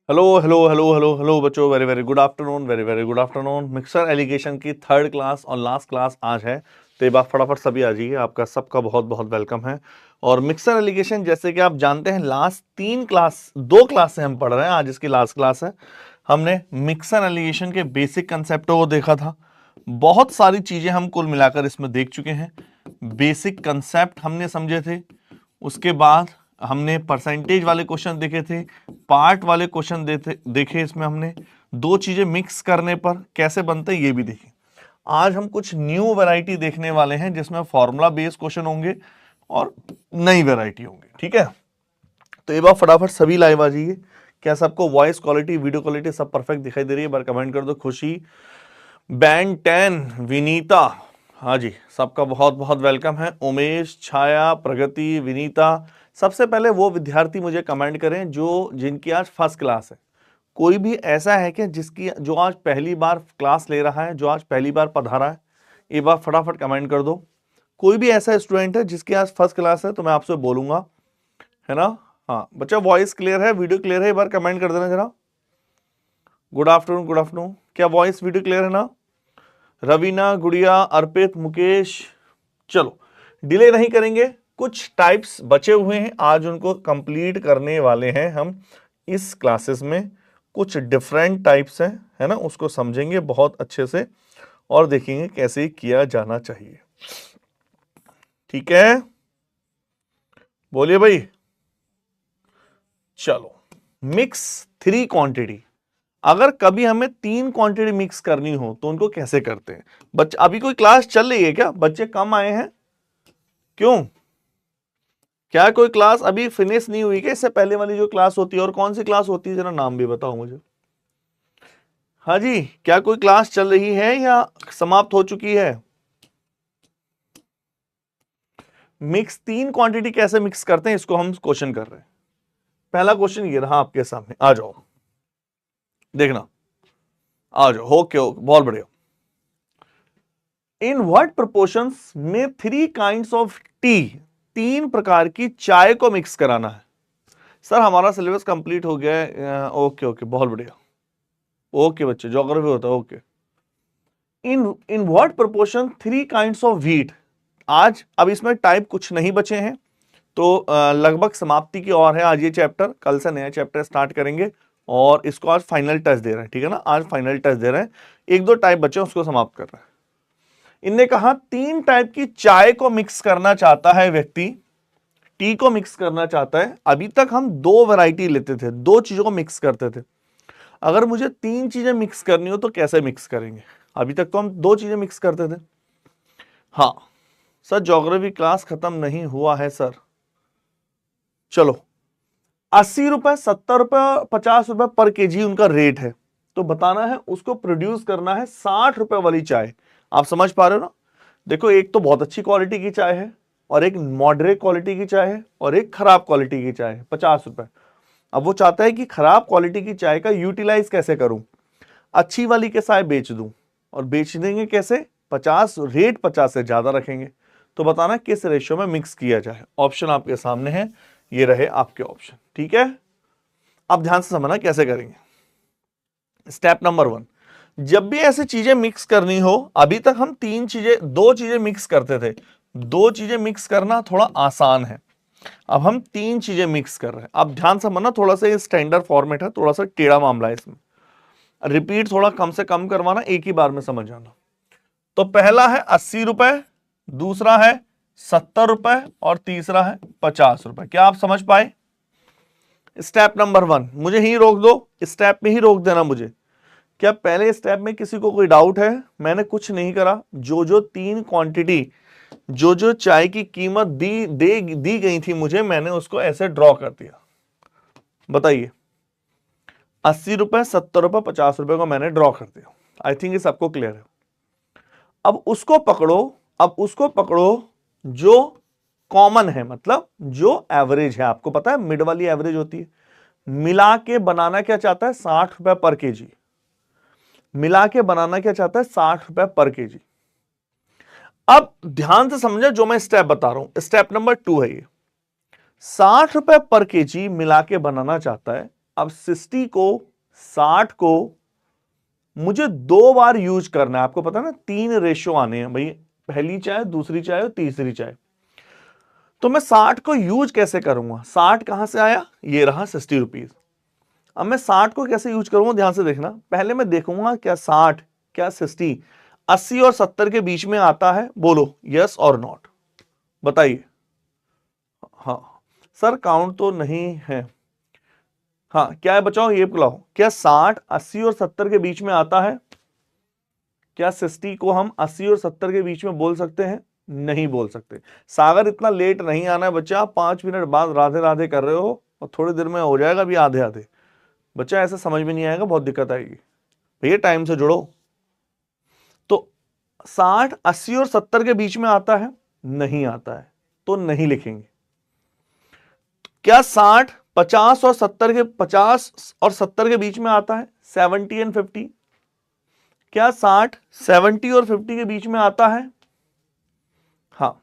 Hello hello hello hello hello बच्चों, very very good afternoon, very very good afternoon. Mixture alligation की third class और last class आज है, तो एक बार फटाफट सभी आ जाइए। आपका सबका बहुत बहुत वेलकम है। और मिक्सर एलिगेशन जैसे कि आप जानते हैं, लास्ट दो क्लास से हम पढ़ रहे हैं, आज इसकी लास्ट क्लास है। हमने मिक्सर एलिगेशन के बेसिक कंसेप्टों को देखा था। बहुत सारी चीजें हम कुल मिलाकर इसमें देख चुके हैं। बेसिक कंसेप्ट हमने समझे थे, उसके बाद हमने परसेंटेज वाले क्वेश्चन देखे थे, पार्ट वाले क्वेश्चन देखे। इसमें हमने दो चीजें मिक्स करने पर कैसे बनते हैं ये भी देखे। आज हम कुछ न्यू वैरायटी देखने वाले हैं जिसमें फॉर्मूला बेस्ड क्वेश्चन होंगे और नई वैरायटी होंगे। ठीक है, तो एक बार फटाफट सभी लाइव आ जाइए। क्या सबको वॉइस क्वालिटी, वीडियो क्वालिटी सब परफेक्ट दिखाई दे रही है? बार कमेंट कर दो। खुशी, बैंड 10, विनीता, हाँ जी, सबका बहुत बहुत वेलकम है। उमेश, छाया, प्रगति, विनीता। सबसे पहले वो विद्यार्थी मुझे कमेंट करें जिनकी आज फर्स्ट क्लास है। कोई भी ऐसा है कि जो आज पहली बार क्लास ले रहा है, जो आज पहली बार पढ़ा है? एक बार फटाफट कमेंट कर दो। कोई भी ऐसा स्टूडेंट है जिसकी आज फर्स्ट क्लास है तो मैं आपसे बोलूंगा, है ना? हाँ बच्चा, वॉइस क्लियर है, वीडियो क्लियर है? एक बार कमेंट कर देना जरा। Good afternoon, good afternoon. क्या वॉइस वीडियो क्लियर है ना? रवीना, गुड़िया, अर्पित, मुकेश। चलो डिले नहीं करेंगे, कुछ टाइप्स बचे हुए हैं, आज उनको कंप्लीट करने वाले हैं हम इस क्लासेस में। कुछ डिफरेंट टाइप्स हैं, है ना, उसको समझेंगे बहुत अच्छे से और देखेंगे कैसे किया जाना चाहिए। ठीक है, बोलिए भाई। चलो, मिक्स 3 क्वांटिटी। अगर कभी हमें 3 क्वांटिटी मिक्स करनी हो तो उनको कैसे करते हैं? बच्चे अभी कोई क्लास चल रही है क्या? बच्चे कम आए हैं, क्यों? क्या कोई क्लास अभी फिनिश नहीं हुई क्या? इससे पहले वाली जो क्लास होती है, और कौन सी क्लास होती है, जरा नाम भी बताओ मुझे। हाँ जी, क्या कोई क्लास चल रही है या समाप्त हो चुकी है? मिक्स 3 क्वांटिटी कैसे मिक्स करते हैं, इसको हम क्वेश्चन कर रहे हैं। पहला क्वेश्चन ये रहा आपके सामने, आ जाओ देखना, आ जाओ। ओके ओके, बहुत बढ़िया। इन व्हाट प्रोपोर्शंस में 3 काइंड्स ऑफ टी, 3 प्रकार की चाय को मिक्स कराना है? सर हमारा सिलेबस कंप्लीट हो गया है। ओके ओके, बहुत बढ़िया। ओके बच्चे, ज्योग्राफी होता है। Okay. In what proportion 3 kinds of wheat. आज अब इसमें टाइप कुछ नहीं बचे हैं, तो लगभग समाप्ति की ओर है आज ये चैप्टर। कल से नया चैप्टर स्टार्ट करेंगे और इसको आज फाइनल टच दे रहे हैं, ठीक है ना? आज फाइनल टच दे रहे हैं, एक दो टाइप बचे उसको समाप्त कर रहे हैं। इनने कहा 3 टाइप की चाय को मिक्स करना चाहता है व्यक्ति, टी को मिक्स करना चाहता है। अभी तक हम 2 वैरायटी लेते थे, 2 चीजों को मिक्स करते थे। अगर मुझे 3 चीजें मिक्स करनी हो तो कैसे मिक्स करेंगे? अभी तक तो हम 2 चीजें मिक्स करते थे। हाँ सर, ज्योग्राफी क्लास खत्म नहीं हुआ है सर। चलो, 80 रुपए, 70 रुपए, 50 रुपए पर केजी उनका रेट है, तो बताना है उसको प्रोड्यूस करना है 60 रुपए वाली चाय। आप समझ पा रहे हो ना? देखो, एक तो बहुत अच्छी क्वालिटी की चाय है और एक मॉडरेट क्वालिटी की चाय है और एक खराब क्वालिटी की चाय है, 50 रुपए। अब वो चाहता है कि खराब क्वालिटी की चाय का यूटिलाइज कैसे करूं, अच्छी वाली के साथ बेच दूं, और बेच देंगे कैसे? 50 रेट 50 से ज्यादा रखेंगे। तो बताना किस रेशियो में मिक्स किया जाए। ऑप्शन आपके सामने है, ये रहे आपके ऑप्शन। ठीक है, अब ध्यान से समझना कैसे करेंगे। स्टेप नंबर 1, जब भी ऐसी चीजें मिक्स करनी हो, अभी तक हम 2 चीजें मिक्स करते थे। 2 चीजें मिक्स करना थोड़ा आसान है, अब हम 3 चीजें मिक्स कर रहे हैं। अब ध्यान से समझना, थोड़ा सा ये स्टैंडर्ड फॉर्मेट है, थोड़ा सा टेढ़ा मामला है इसमें। रिपीट थोड़ा कम से कम करवाना, एक ही बार में समझ आना। तो पहला है 80 रुपए, दूसरा है 70 रुपए और तीसरा है 50 रुपए। क्या आप समझ पाए? स्टेप नंबर 1 मुझे ही रोक दो, स्टेप में ही रोक देना मुझे। क्या पहले स्टेप में किसी को कोई डाउट है? मैंने कुछ नहीं करा, जो 3 क्वांटिटी, जो चाय की कीमत दी गई थी मुझे, मैंने उसको ऐसे ड्रॉ कर दिया। बताइए, 80 रुपए, 70 रुपए, 50 रुपए को मैंने ड्रॉ कर दिया। आई थिंक ये सबको क्लियर है। अब उसको पकड़ो, अब उसको पकड़ो जो कॉमन है, मतलब जो एवरेज है। आपको पता है मिड वाली एवरेज होती है। मिला के बनाना क्या चाहता है? 60 रुपए पर केजी। मिला के बनाना क्या चाहता है? 60 रुपए पर केजी। अब ध्यान से समझे जो मैं स्टेप बता रहा हूं, स्टेप नंबर 2 है ये। 60 रुपए पर केजी मिला के बनाना चाहता है, अब 60 को 60 को मुझे 2 बार यूज करना है। आपको पता है ना 3 रेशियो आने हैं भाई, पहली चाय, दूसरी चाय और तीसरी चाय। तो मैं 60 को यूज कैसे करूंगा? 60 कहां से आया? ये रहा 60 रुपीज। अब मैं 60 को कैसे यूज करूंगा, ध्यान से देखना। पहले मैं देखूंगा क्या 60 क्या 60 80 और 70 के बीच में आता है? बोलो यस और नॉट, बताइए। हाँ सर काउंट तो नहीं है। हाँ क्या है बचाओ, ये बुलाओ। क्या 60 80 और 70 के बीच में आता है? क्या 60 को हम 80 और 70 के बीच में बोल सकते हैं? नहीं बोल सकते। सागर इतना लेट नहीं आना है बच्चा, 5 मिनट बाद राधे राधे कर रहे हो और थोड़ी देर में हो जाएगा भी आधे आधे। बच्चा ऐसा समझ में नहीं आएगा, बहुत दिक्कत आएगी भैया, टाइम से जुड़ो। तो 60 80 और 70 के बीच में आता है? नहीं आता है, तो नहीं लिखेंगे। क्या 60 50 और 70 के बीच में आता है? 70 एंड 50। क्या 60 70 और 50 के बीच में आता है? हाँ।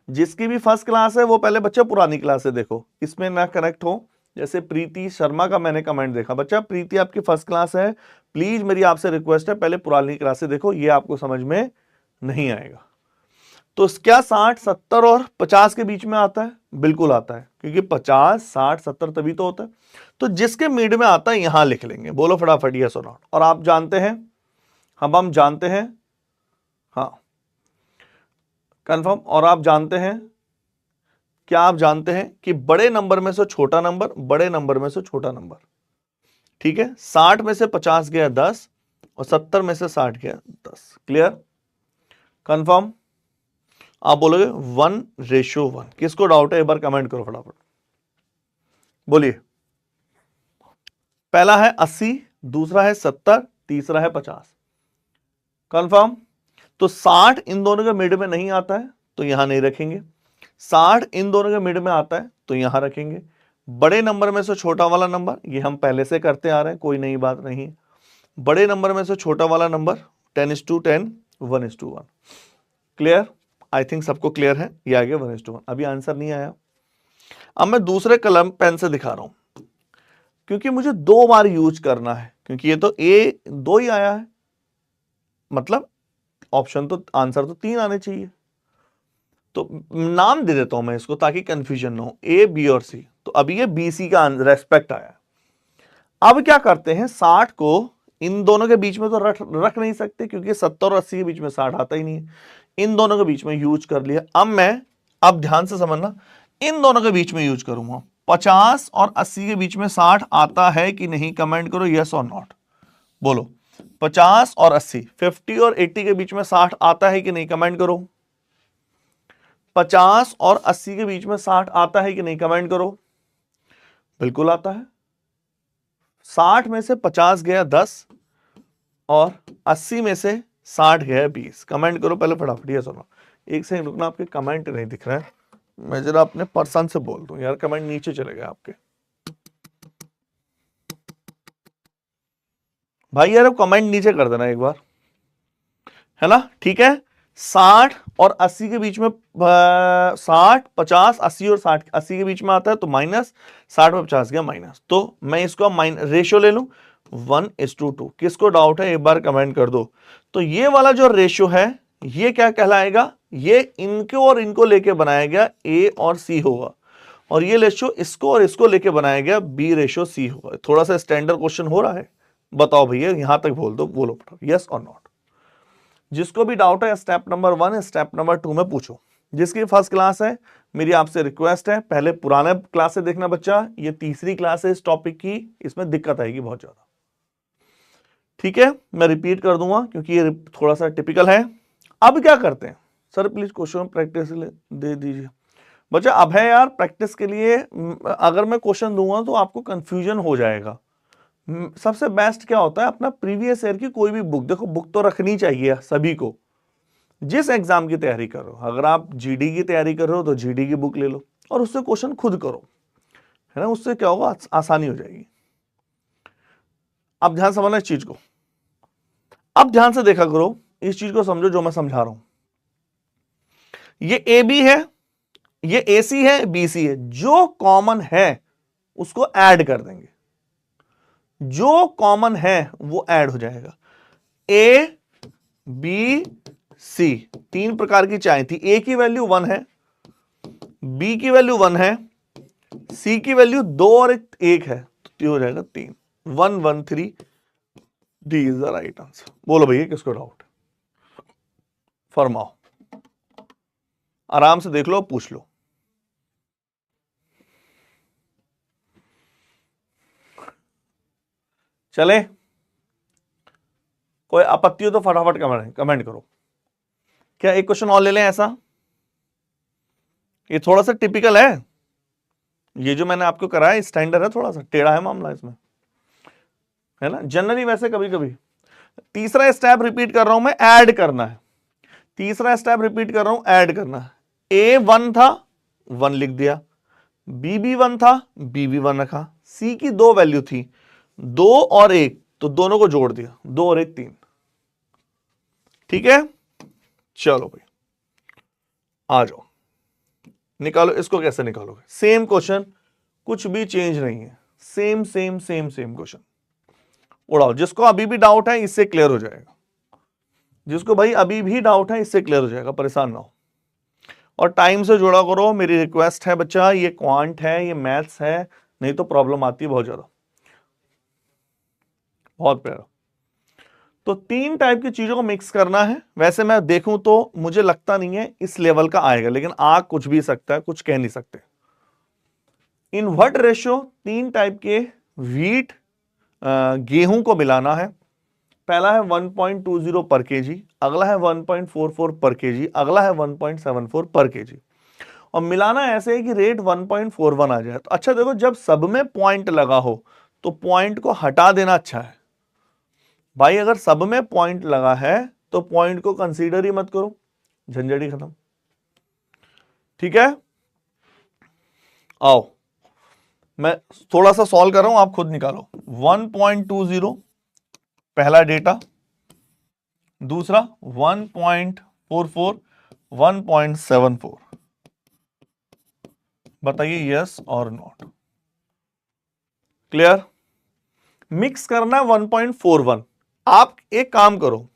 जिसकी भी फर्स्ट क्लास है वो पहले बच्चा पुरानी क्लास है देखो, इसमें ना कनेक्ट हो। जैसे प्रीति शर्मा का मैंने कमेंट देखा, बच्चा प्रीति आपकी फर्स्ट क्लास है, प्लीज मेरी आपसे रिक्वेस्ट है पहले पुरानी क्लास से देखो, ये आपको समझ में नहीं आएगा। तो क्या 60 70 और 50 के बीच में आता है? बिल्कुल आता है, क्योंकि 50 60 70 तभी तो होता है। तो जिसके मिड में आता है यहां लिख लेंगे। बोलो फटाफट यस और नॉट। और आप जानते हैं, हम जानते हैं, हाँ कंफर्म। और आप जानते हैं, क्या आप जानते हैं कि बड़े नंबर में से छोटा नंबर, बड़े नंबर में से छोटा नंबर, ठीक है। 60 में से 50 गया 10 और 70 में से 60 गया 10। Clear, confirm. आप बोलोगे 1:1। किसको डाउट है एक बार कमेंट करो फटाफट, बोलिए। पहला है 80, दूसरा है 70, तीसरा है 50। कंफर्म। तो 60 इन दोनों के मिड में नहीं आता है तो यहां नहीं रखेंगे, 60 इन दोनों के मिड में आता है तो यहां रखेंगे। बड़े नंबर में से छोटा वाला नंबर, ये हम पहले से करते आ रहे हैं, कोई नई बात नहीं। बड़े नंबर में से छोटा वाला नंबर 10:10 1:1। क्लियर, आई थिंक सबको क्लियर है। ये आ गया 1:1। अभी आंसर नहीं आया। अब मैं दूसरे कलम पेन से दिखा रहा हूं, क्योंकि मुझे 2 बार यूज करना है, क्योंकि ये तो ए 2 ही आया है, मतलब ऑप्शन तो आंसर तो 3 आने चाहिए। तो नाम दे देता हूं मैं इसको ताकि कंफ्यूजन ना हो, ए बी और सी। तो अभी ये बी सी का रेस्पेक्ट आया। अब क्या करते हैं, 60 को इन दोनों के बीच में तो रख नहीं सकते, क्योंकि 70 और 80 के बीच में 60 आता ही नहीं है। इन दोनों के बीच में यूज कर लिया। अब ध्यान से समझना, इन दोनों के बीच में यूज करूंगा। 50 और 80 के बीच में 60 आता है कि नहीं, कमेंट करो यस और नॉट। बोलो 50 और 80, 50 और 80 के बीच में 60 आता है कि नहीं, कमेंट करो। 50 और 80 के बीच में 60 आता है कि नहीं, कमेंट करो। बिल्कुल आता है। 60 में से 50 गया 10 और 80 में से 60 गया 20। कमेंट करो पहले फटाफट यस और नो। एक सेकंड रुकना, आपके कमेंट नहीं दिख रहा है, मैं जरा अपने पर्सन से बोल दूं यार, कमेंट नीचे चले गए आपके। भाई यार कमेंट नीचे कर देना एक बार, है ना, ठीक है। 60 और 80 के बीच में 60 50 80 और 60 80 के बीच में आता है तो माइनस, 60 में 50 गया माइनस, तो मैं इसको रेशियो ले लूं 1:2। किसको डाउट है एक बार कमेंट कर दो। तो ये वाला जो रेशियो है ये क्या कहलाएगा, ये इनको और इनको लेके बनाया गया ए और सी होगा, और ये रेशियो इसको और इसको लेके बनाया गया B:C होगा। थोड़ा सा स्टैंडर्ड क्वेश्चन हो रहा है, बताओ भैया यहां तक बोल दो, बोलो यस और नॉट। जिसको भी डाउट है स्टेप नंबर 1 स्टेप नंबर 2 में पूछो। जिसकी फर्स्ट क्लास है मेरी आपसे रिक्वेस्ट है पहले पुराने क्लास से देखना बच्चा, ये तीसरी क्लास है इस टॉपिक की, इसमें दिक्कत आएगी बहुत ज्यादा, ठीक है। मैं रिपीट कर दूंगा क्योंकि ये थोड़ा सा टिपिकल है। अब क्या करते हैं, सर प्लीज क्वेश्चन प्रैक्टिस दे दीजिए। बच्चा अब है यार प्रैक्टिस के लिए, अगर मैं क्वेश्चन दूंगा तो आपको कंफ्यूजन हो जाएगा। सबसे बेस्ट क्या होता है, अपना प्रीवियस ईयर की कोई भी बुक, देखो बुक तो रखनी चाहिए सभी को, जिस एग्जाम की तैयारी कर रहे हो। अगर आप जीडी की तैयारी कर रहे हो तो जीडी की बुक ले लो और उससे क्वेश्चन खुद करो, है ना, उससे क्या होगा आसानी हो जाएगी। अब ध्यान समझना इस चीज को, अब ध्यान से देखा करो, इस चीज को समझो जो मैं समझा रहा हूं। ये ए बी है, ये ए सी है, बी सी है, जो कॉमन है उसको ऐड कर देंगे। जो कॉमन है वो ऐड हो जाएगा। ए बी सी, तीन प्रकार की चाय थी, ए की वैल्यू 1 है, बी की वैल्यू 1 है, सी की वैल्यू 2 और एक है, तो ये हो जाएगा 3, 1 1 3, D is the right answer. बोलो भैया किसको डाउट, फरमाओ, आराम से देख लो, पूछ लो। चले, कोई आपत्ति हो तो फटाफट कमेंट करो। क्या एक क्वेश्चन और ले लें ऐसा? ये थोड़ा सा टिपिकल है, ये जो मैंने आपको कराया स्टैंडर्ड है, थोड़ा सा टेढ़ा है मामला इसमें, है ना, जनरली वैसे कभी कभी। तीसरा स्टेप रिपीट कर रहा हूं मैं, ऐड करना है। तीसरा स्टेप रिपीट कर रहा हूं, ऐड करना है। ए 1 था, 1 लिख दिया, बी भी 1 था, बी भी 1 रखा, सी की 2 वैल्यू थी, 2 और 1, तो दोनों को जोड़ दिया, 2 और 1 3। ठीक है, चलो भाई आ जाओ, निकालो इसको। कैसे निकालोगे? सेम क्वेश्चन, कुछ भी चेंज नहीं है, same same same same question. उड़ाओ, जिसको अभी भी डाउट है इससे क्लियर हो जाएगा, जिसको भाई अभी भी डाउट है इससे क्लियर हो जाएगा, परेशान ना हो। और टाइम से जुड़ा करो, मेरी रिक्वेस्ट है बच्चा, ये क्वांट है, ये मैथ्स है, नहीं तो प्रॉब्लम आती है बहुत ज्यादा। बहुत प्यारा। तो 3 टाइप की चीजों को मिक्स करना है। वैसे मैं देखूं तो मुझे लगता नहीं है इस लेवल का आएगा, लेकिन आ कुछ भी सकता है, कुछ कह नहीं सकते। इन व्हाट रेशियो 3 टाइप के व्हीट गेहूं को मिलाना है। पहला है 1.20 पर केजी, अगला है 1.44 पर केजी, अगला है 1.74 पर केजी। और मिलाना ऐसे है कि रेट 1.41 आ जाए। तो अच्छा देखो, जब सब में पॉइंट लगा हो तो पॉइंट को हटा देना अच्छा है भाई। अगर सब में पॉइंट लगा है तो पॉइंट को कंसीडर ही मत करो, झंझट ही खत्म। ठीक है, आओ मैं थोड़ा सा सॉल्व कर रहा हूं, आप खुद निकालो। 1.20 पहला डेटा, दूसरा 1.44, 1.74। बताइए यस और नॉट। क्लियर? मिक्स करना है 1.41। आप एक काम करो,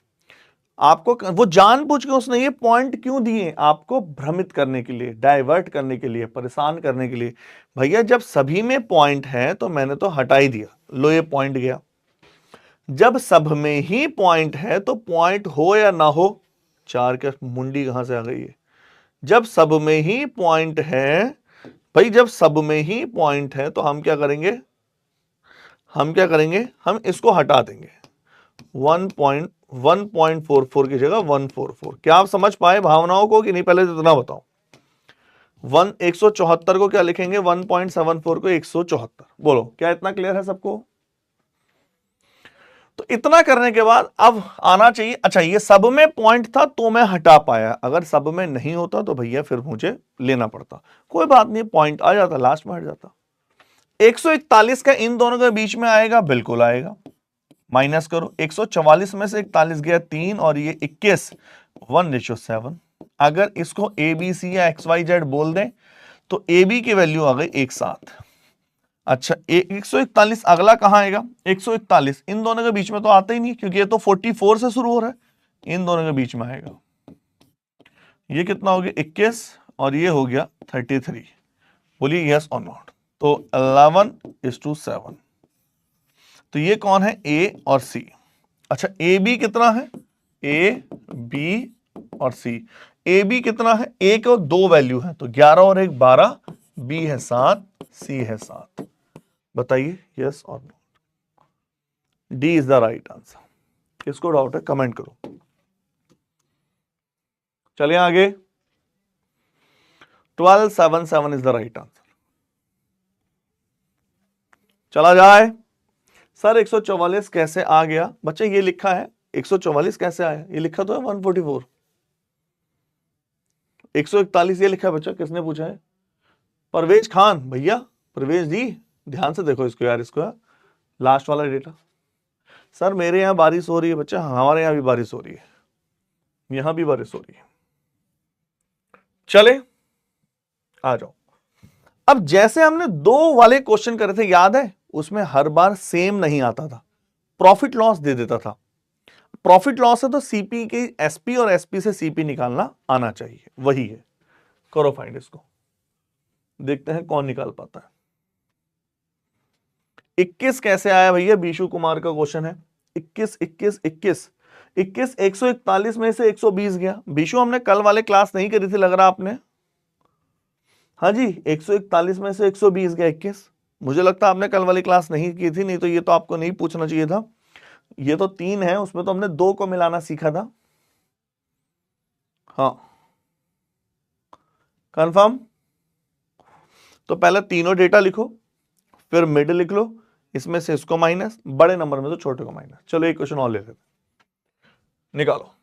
आपको वो जानबूझ के उसने ये पॉइंट क्यों दिए? आपको भ्रमित करने के लिए, डाइवर्ट करने के लिए, परेशान करने के लिए। भैया जब सभी में पॉइंट है तो मैंने तो हटा ही दिया, लो ये पॉइंट गया। जब सब में ही पॉइंट है तो पॉइंट हो या ना हो, 4 के मुंडी कहां से आ गई है? जब सब में ही पॉइंट है भाई, जब सब में ही पॉइंट है तो हम क्या करेंगे? हम इसको हटा देंगे। 1.44 की जगह 144। क्या आप समझ पाए भावनाओं को कि नहीं? पहले तो इतना बताओ। 174 को क्या लिखेंगे? 1.74 को 174। बोलो, क्या इतना क्लियर है सबको? तो इतना करने के बाद अब आना चाहिए, अच्छा ये सब में पॉइंट था तो मैं हटा पाया, अगर सब में नहीं होता तो भैया फिर मुझे लेना पड़ता। कोई बात नहीं, पॉइंट आ जाता, लास्ट में हट जाता। 141 का इन दोनों के बीच में आएगा, बिल्कुल आएगा। माइनस करो, 144 में से 41 गया 3 और ये 21, 1:7। अगर इसको ए बी सी या XYZ बोल दें तो ए बी की वैल्यू आ गई 1.7। अच्छा 141 अगला कहां आएगा? 141 इन दोनों के बीच में तो आता ही नहीं, क्योंकि ये तो 44 से शुरू हो रहा है, इन दोनों के बीच में आएगा। ये कितना हो गया? 21 और ये हो गया 33। बोलिए यस और नॉट। तो 11:7। तो ये कौन है? ए और सी। अच्छा ए बी कितना है? ए बी और सी। ए बी कितना है? ए को 2 वैल्यू है, तो 11 और 1 12, बी है 7, सी है 7। बताइए यस और no. D is the right answer. किसको डाउट है कमेंट करो। चलिए आगे। 1277 इज द राइट आंसर। चला जाए। सर 144 कैसे आ गया? बच्चे ये लिखा है 144 कैसे आया? ये लिखा तो है 144। 141 ये लिखा है बच्चा, किसने पूछा है? परवेज खान भैया, परवेज जी ध्यान से देखो इसको यार, इसको लास्ट वाला डेटा। सर मेरे यहां बारिश हो रही है बच्चा, हमारे यहां भी बारिश हो रही है, यहां भी बारिश हो रही है। चले आ जाओ। अब जैसे हमने 2 वाले क्वेश्चन करे थे, याद है? उसमें हर बार सेम नहीं आता था, प्रॉफिट लॉस दे देता था। प्रॉफिट लॉस है तो सीपी के एसपी और एसपी से सीपी निकालना आना चाहिए, वही है। करो फाइंड इसको, देखते हैं कौन निकाल पाता है। 21 कैसे आया भैया? बीशु कुमार का क्वेश्चन है। 21 21 21 21 141 में से 120 गया। बीशु हमने कल वाले क्लास नहीं करी थी लग रहा आपने? हाँ जी, 141 में से 120 गया 21। मुझे लगता है आपने कल वाली क्लास नहीं की थी, नहीं तो ये तो आपको नहीं पूछना चाहिए था। ये तो 3 है, उसमें तो हमने 2 को मिलाना सीखा था। हाँ कंफर्म? तो पहले तीनों डेटा लिखो, फिर मिड लिख लो, इसमें से इसको माइनस, बड़े नंबर में तो छोटे को माइनस। चलो एक क्वेश्चन और ले लेते, निकालो।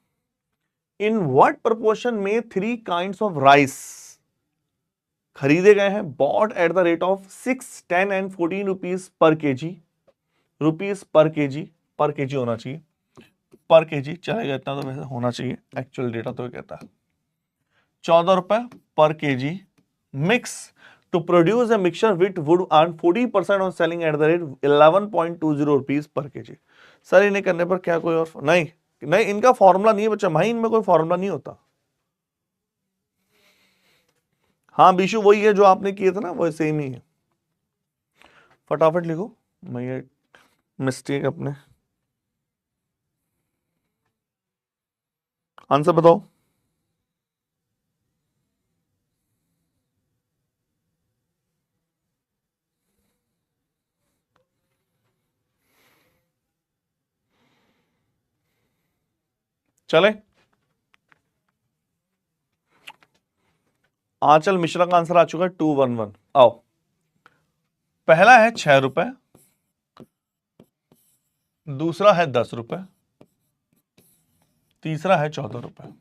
इन व्हाट प्रोपोर्शन में 3 काइंड्स ऑफ राइस खरीदे गए हैं, bought at the rate of 6, 10 and 14 rupees per KG? Rupees per KG होना चाहिए, पर केजी चलेगा, इतना तो वैसे होना चाहिए, एक्चुअल डेटा तो कहता है 14 रुपए पर KG. Mix to produce a mixture which would earn 40% on selling at the rate 11.20 rupees per KG. Sir इन्हें करने पर क्या कोई और नहीं? नहीं, इनका फॉर्मूला नहीं है बच्चा भाई, इनमें कोई फॉर्मूला नहीं होता। हाँ बीशु वही है जो आपने किए थे ना, वो सेम ही है। फटाफट लिखो, मैं ये मिस्टेक अपने आंसर बताओ। चले, आंचल मिश्रा का आंसर आ चुका है 211। आओ, पहला है 6 रुपए, दूसरा है 10 रुपए, तीसरा है 14 रुपए।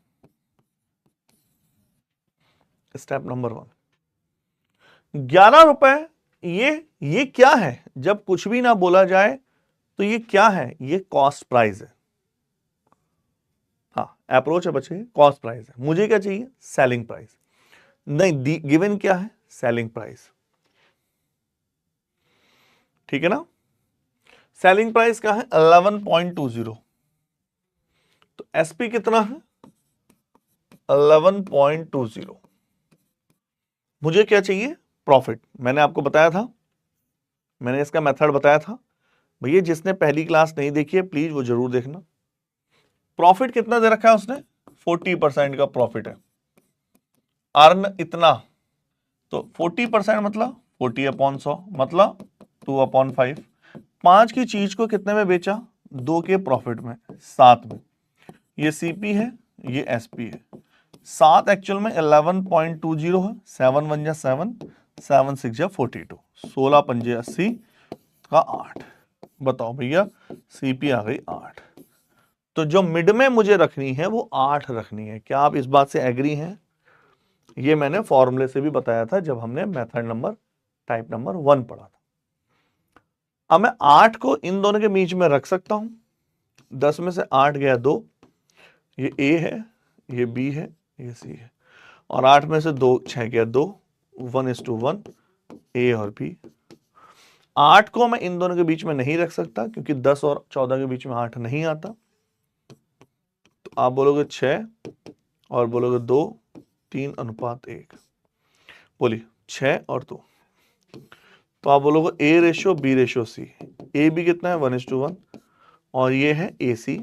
स्टेप नंबर 1, 11 रुपए। ये क्या है? जब कुछ भी ना बोला जाए तो ये क्या है? ये कॉस्ट प्राइस है। हाँ अप्रोच है बच्चे, कॉस्ट प्राइस है। मुझे क्या चाहिए? Selling price. नहीं, गिवन क्या है? सेलिंग प्राइस, ठीक है ना। सेलिंग प्राइस क्या है? 11.20। तो एसपी कितना है? 11.20। मुझे क्या चाहिए? प्रॉफिट। मैंने आपको बताया था, मैंने इसका मेथड बताया था भैया, जिसने पहली क्लास नहीं देखी है प्लीज वो जरूर देखना। प्रॉफिट कितना दे रखा है उसने? 40% का प्रॉफिट है। अर्न इतना, तो 40% मतलब 40/100 मतलब 2/5। 5 की चीज को कितने में बेचा? 2 के प्रॉफिट में, 7 में। ये सीपी है, ये एसपी है। 7 एक्चुअल में 11.20 है। 7 1 जा 7, 7 6 जा 42, 16 पंजे 80 का 8। बताओ भैया, सीपी आ गई 8। तो जो मिड में मुझे रखनी है वो 8 रखनी है। क्या आप इस बात से एग्री हैं? ये मैंने फॉर्मूले से भी बताया था जब हमने मेथड नंबर टाइप नंबर 1 पढ़ा था। अब मैं 8 को इन दोनों के बीच में रख सकता हूं। 10 में से 8 गया 2, ये ए है, ये बी है, ये सी है। और 8 में से 2 6 गया 2, 1:1, ए और बी। 8 को मैं इन दोनों के बीच में नहीं रख सकता क्योंकि 10 और 14 के बीच में 8 नहीं आता। तो आप बोलोगे 6 और बोलोगे 2, 3:1। बोलिए 6 और 2। तो आप बोलोगे A ratio B ratio C. A B कितना है? 1:1 और ये है ए सी।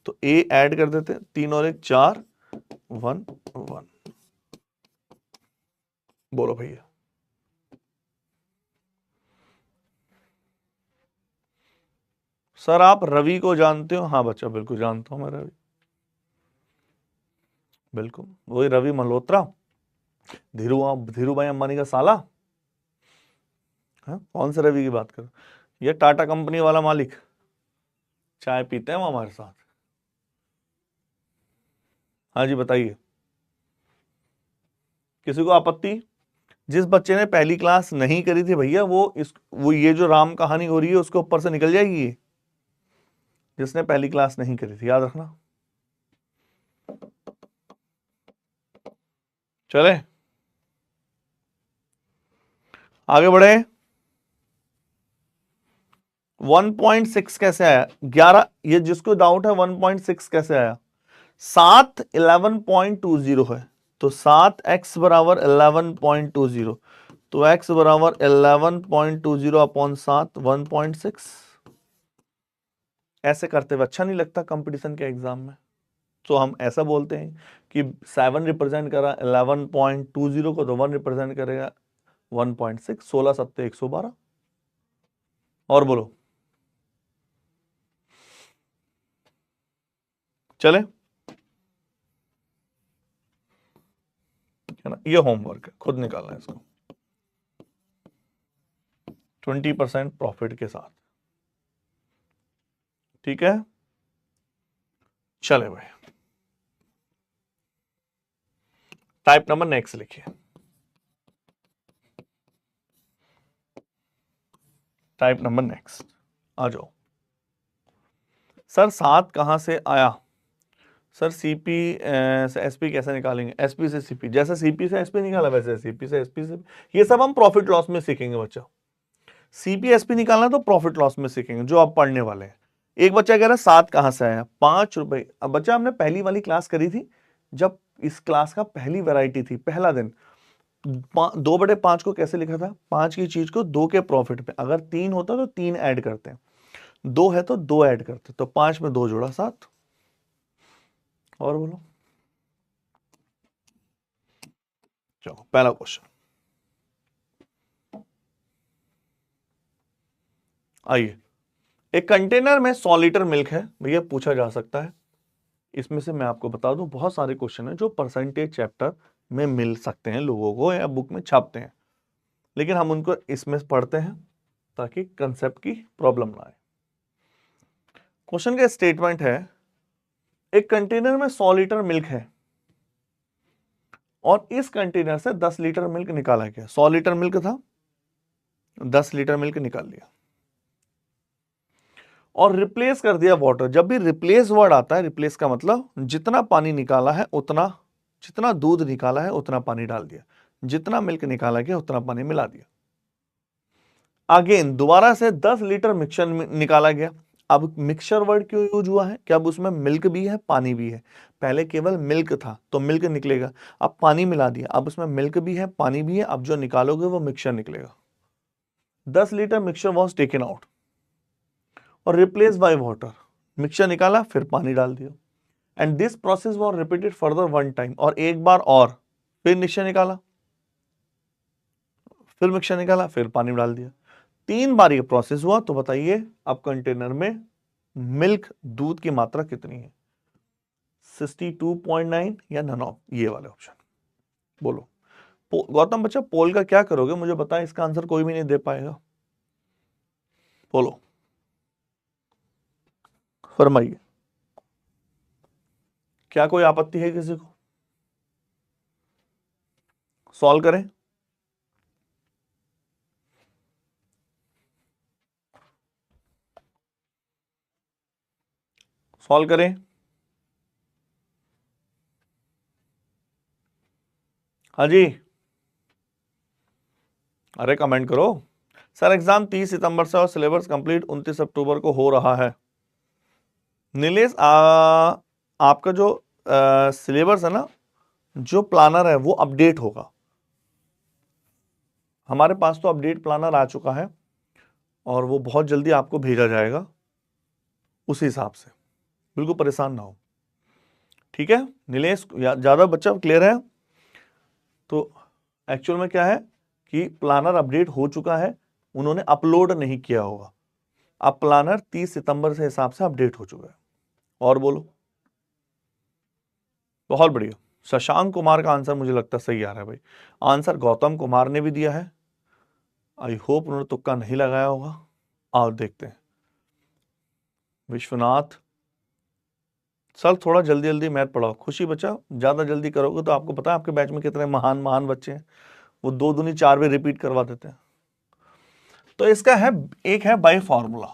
तो ए ऐड कर देते हैं, 3 और 1 4, 1 1। बोलो भैया। सर आप रवि को जानते हो? हाँ बच्चा बिल्कुल जानता हूं मैं रवि, बिल्कुल वही रवि मल्होत्रा, धीरू भाई अंबानी का साला। हाँ? कौन से रवि की बात करो? ये टाटा कंपनी वाला मालिक, चाय पीते हैं वो हमारे साथ। हाँ जी बताइए, किसी को आपत्ति? जिस बच्चे ने पहली क्लास नहीं करी थी भैया, वो ये जो राम कहानी हो रही है उसके ऊपर से निकल जाएगी ये, जिसने पहली क्लास नहीं करी थी, याद रखना। चले आगे बढ़े। 1.6 कैसे आया? 11, ये जिसको डाउट है 1.6 कैसे आया? 7 11.20 है, तो 7x बराबर 11.20, तो x बराबर 11.20 अपॉन 7 1.6। ऐसे करते हुए अच्छा नहीं लगता कंपटीशन के एग्जाम में, तो हम ऐसा बोलते हैं कि 7 रिप्रेजेंट करा 11.20 को, तो 1 रिप्रेजेंट करेगा 1.6, 16 सत्ते 112। और बोलो, चले, है ना? ये होमवर्क है, खुद निकालना है इसको 20% प्रॉफिट के साथ। ठीक है, चले भाई, टाइप नंबर नेक्स्ट लिखिए। टाइप नंबर नेक्स्ट, आ जाओ। सर 7 कहां से आया? सर सीपी से एसपी कैसे निकालेंगे? एसपी से सीपी, जैसे सीपी से एसपी निकाला वैसे सीपी से एसपी से, ये सब हम प्रॉफिट लॉस में सीखेंगे बच्चा। सीपी एसपी निकालना तो प्रॉफिट लॉस में सीखेंगे, जो आप पढ़ने वाले हैं। एक बच्चा कह रहा है 7 कहां से आया? 5 रुपए। अब बच्चा हमने पहली वाली क्लास करी थी, जब इस क्लास का पहली वैरायटी थी, पहला दिन, 2/5 को कैसे लिखा था? 5 की चीज को 2 के प्रॉफिट पे, अगर 3 होता तो 3 ऐड करते हैं, 2 है तो 2 ऐड करते, तो 5 में 2 जोड़ा 7। और बोलो, चलो पहला क्वेश्चन आइए। एक कंटेनर में 100 लीटर मिल्क है, भैया पूछा जा सकता है। इसमें से मैं आपको बता दूं, बहुत सारे क्वेश्चन हैं जो परसेंटेज चैप्टर में मिल सकते हैं लोगों को, या बुक में छापते हैं, लेकिन हम उनको इसमें पढ़ते हैं ताकि कंसेप्ट की प्रॉब्लम ना आए। क्वेश्चन का स्टेटमेंट है, एक कंटेनर में 100 लीटर मिल्क है और इस कंटेनर से 10 लीटर मिल्क निकाला गया। 100 लीटर मिल्क था, 10 लीटर मिल्क निकाल लिया और रिप्लेस कर दिया वाटर। जब भी रिप्लेस वर्ड आता है, रिप्लेस का मतलब जितना पानी निकाला है उतना, जितना दूध निकाला है उतना पानी डाल दिया, जितना मिल्क निकाला गया उतना पानी मिला दिया। अगेन दोबारा से 10 लीटर मिक्सचर निकाला गया। अब मिक्सचर वर्ड क्यों यूज हुआ है? कि अब उसमें मिल्क भी है, पानी भी है। पहले केवल मिल्क था तो मिल्क निकलेगा, अब पानी मिला दिया, अब उसमें मिल्क भी है, पानी भी है, अब जो निकालोगे वो मिक्सचर निकलेगा। 10 litre mixture was taken out और रिप्लेस बाय वाटर। मिक्सचर निकाला, फिर पानी डाल दिया, and this process was repeated further 1 time. और एक बार और, फिर मिक्सचर निकाला, फिर मिक्सचर निकाला, फिर पानी डाल दिया। 3 बार ये प्रोसेस हुआ। तो बताइए अब कंटेनर में मिल्क, दूध की मात्रा कितनी है? 62.9 या नन ऑफ, ये वाले ऑप्शन। बोलो गौतम बच्चा, पोल का क्या करोगे मुझे बताएं, इसका आंसर कोई भी नहीं दे पाएगा। बोलो, फरमाइए, क्या कोई आपत्ति है किसी को? सॉल्व करें, सॉल्व करें। हाँ जी, अरे कमेंट करो। सर एग्जाम 30 सितंबर से और सिलेबस कंप्लीट 29 अक्टूबर को हो रहा है। नीलेश, आपका जो सिलेबस है ना, जो प्लानर है वो अपडेट होगा। हमारे पास तो अपडेट प्लानर आ चुका है और वो बहुत जल्दी आपको भेजा जाएगा, उस हिसाब से बिल्कुल परेशान ना हो। ठीक है नीलेश, ज्यादा बच्चा क्लियर है? तो एक्चुअल में क्या है कि प्लानर अपडेट हो चुका है, उन्होंने अपलोड नहीं किया होगा। अब प्लानर 30 सितंबर से हिसाब से अपडेट हो चुका है। और बोलो, बहुत बढ़िया। शशांक कुमार का आंसर मुझे लगता है सही आ रहा है भाई। आंसर गौतम कुमार ने भी दिया है, आई होप उन्होंने तुक्का नहीं लगाया होगा। आओ देखते हैं। विश्वनाथ सर, थोड़ा जल्दी जल्दी मैथ पढ़ाओ। खुशी बच्चा, ज्यादा जल्दी करोगे तो आपको पता है आपके बैच में कितने महान महान बच्चे हैं, वो 2 दूनी 4 भी रिपीट करवा देते हैं। तो इसका है, एक है बाय फॉर्मूला।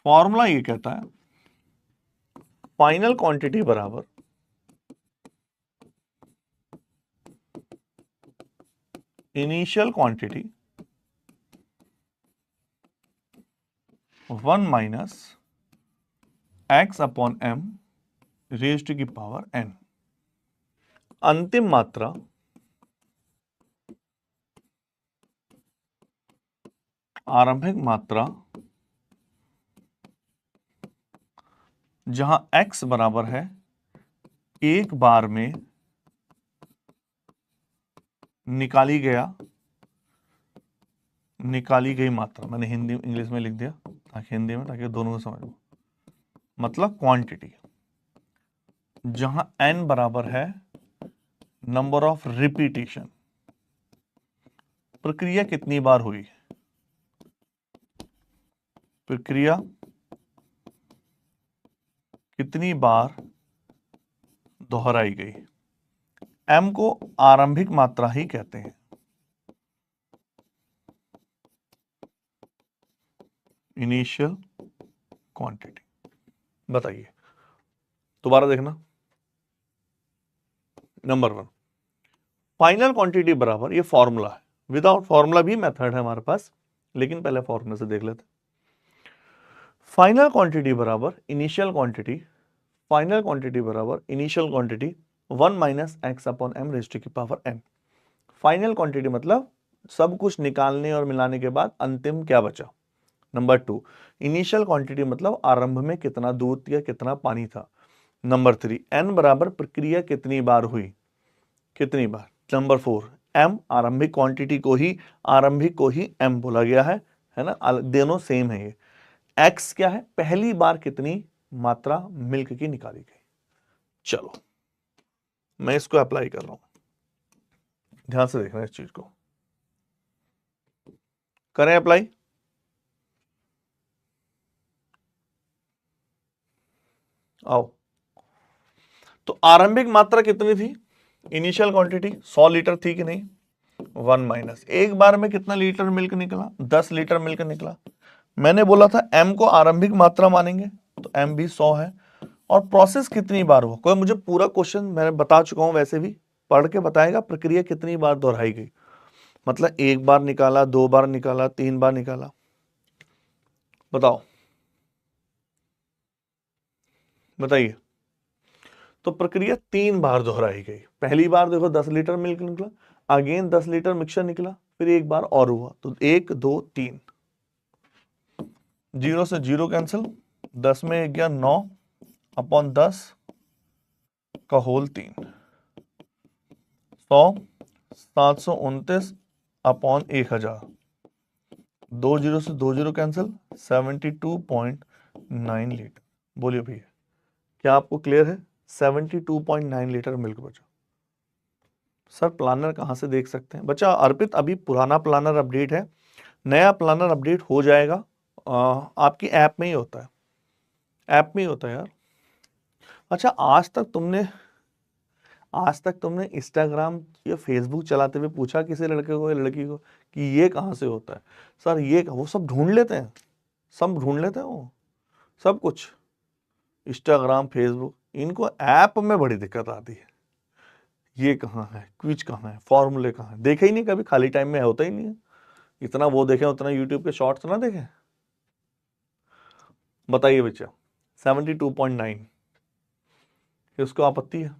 फॉर्मूला ये कहता है फाइनल क्वांटिटी बराबर initial quantity 1 minus x upon m raise to की पावर n। अंतिम मात्रा आरंभिक मात्रा जहां x बराबर है एक बार में निकाली गई मात्रा। मैंने हिंदी इंग्लिश में लिख दिया ताकि दोनों को समझ लो। मतलब क्वांटिटी जहां n बराबर है नंबर ऑफ रिपीटेशन, प्रक्रिया कितनी बार हुई, प्रक्रिया कितनी बार दोहराई गई। m को आरंभिक मात्रा ही कहते हैं। Initial quantity. बताइए, दोबारा देखना। नंबर 1 फाइनल क्वांटिटी बराबर, ये फॉर्मूला है, विदाउट फॉर्मूला भी मेथड है हमारे पास, लेकिन पहले फॉर्मूला से देख लेते। फाइनल क्वांटिटी बराबर इनिशियल क्वांटिटी, फाइनल क्वांटिटी बराबर initial quantity 1 minus x upon m raise to की पावर n। फाइनल क्वांटिटी मतलब सब कुछ निकालने और मिलाने के बाद अंतिम क्या बचा। नंबर 2 इनिशियल क्वांटिटी मतलब आरंभ में कितना दूध या कितना पानी था। नंबर 3 n बराबर प्रक्रिया कितनी बार हुई, कितनी बार। नंबर 4 m आरंभिक क्वांटिटी को ही m बोला गया है ना, दोनों सेम है। ये x क्या है, पहली बार कितनी मात्रा मिल्क की निकाली गई। चलो मैं इसको अप्लाई कर रहा हूं, ध्यान से देखना इस चीज को, करें अप्लाई। आओ, तो आरंभिक मात्रा कितनी थी, इनिशियल क्वांटिटी 100 लीटर थी कि नहीं। 1 माइनस एक बार में कितना लीटर मिल्क निकला, 10 लीटर मिल्क निकला। मैंने बोला था m को आरंभिक मात्रा मानेंगे, तो m भी 100 है। और प्रोसेस कितनी बार हुआ, कोई मुझे पूरा क्वेश्चन मैंने बता चुका हूं, वैसे भी पढ़ के बताएगा प्रक्रिया कितनी बार दोहराई गई। मतलब एक बार निकाला, 2 बार निकाला, 3 बार निकाला। बताओ, बताइए। तो प्रक्रिया 3 बार दोहराई गई। पहली बार देखो 10 लीटर मिल्क निकला, अगेन 10 लीटर मिक्सचर निकला, फिर एक बार और हुआ, तो 1 2 3, 0 से 0 कैंसिल, 10 में गया 9 अपॉन 10 का होल 3, 100 729 अपॉन 1000, 2 0 से 2 0 कैंसिल, 72.9 लीटर। बोलिए भैया, क्या आपको क्लियर है। 72.9 लीटर मिल्क बचा। सर प्लानर कहाँ से देख सकते हैं बच्चा। अर्पित अभी पुराना प्लानर अपडेट है, नया प्लानर अपडेट हो जाएगा। आपकी ऐप में ही होता है, ऐप में ही होता है यार। अच्छा, आज तक तुमने इंस्टाग्राम या फेसबुक चलाते हुए पूछा किसी लड़के को या लड़की को कि ये कहाँ से होता है। सर ये वो सब ढूंढ लेते हैं, सब ढूंढ लेते हैं वो सब कुछ। इंस्टाग्राम फेसबुक, इनको ऐप में बड़ी दिक्कत आती है। ये कहाँ है, क्विज कहाँ है, फॉर्मूले कहाँ है, देखे ही नहीं कभी, खाली टाइम में होता ही नहीं है। इतना वो देखें उतना यूट्यूब के शॉर्ट्स ना देखें। बताइए बच्चा, 72.9, इसको आपत्ति है।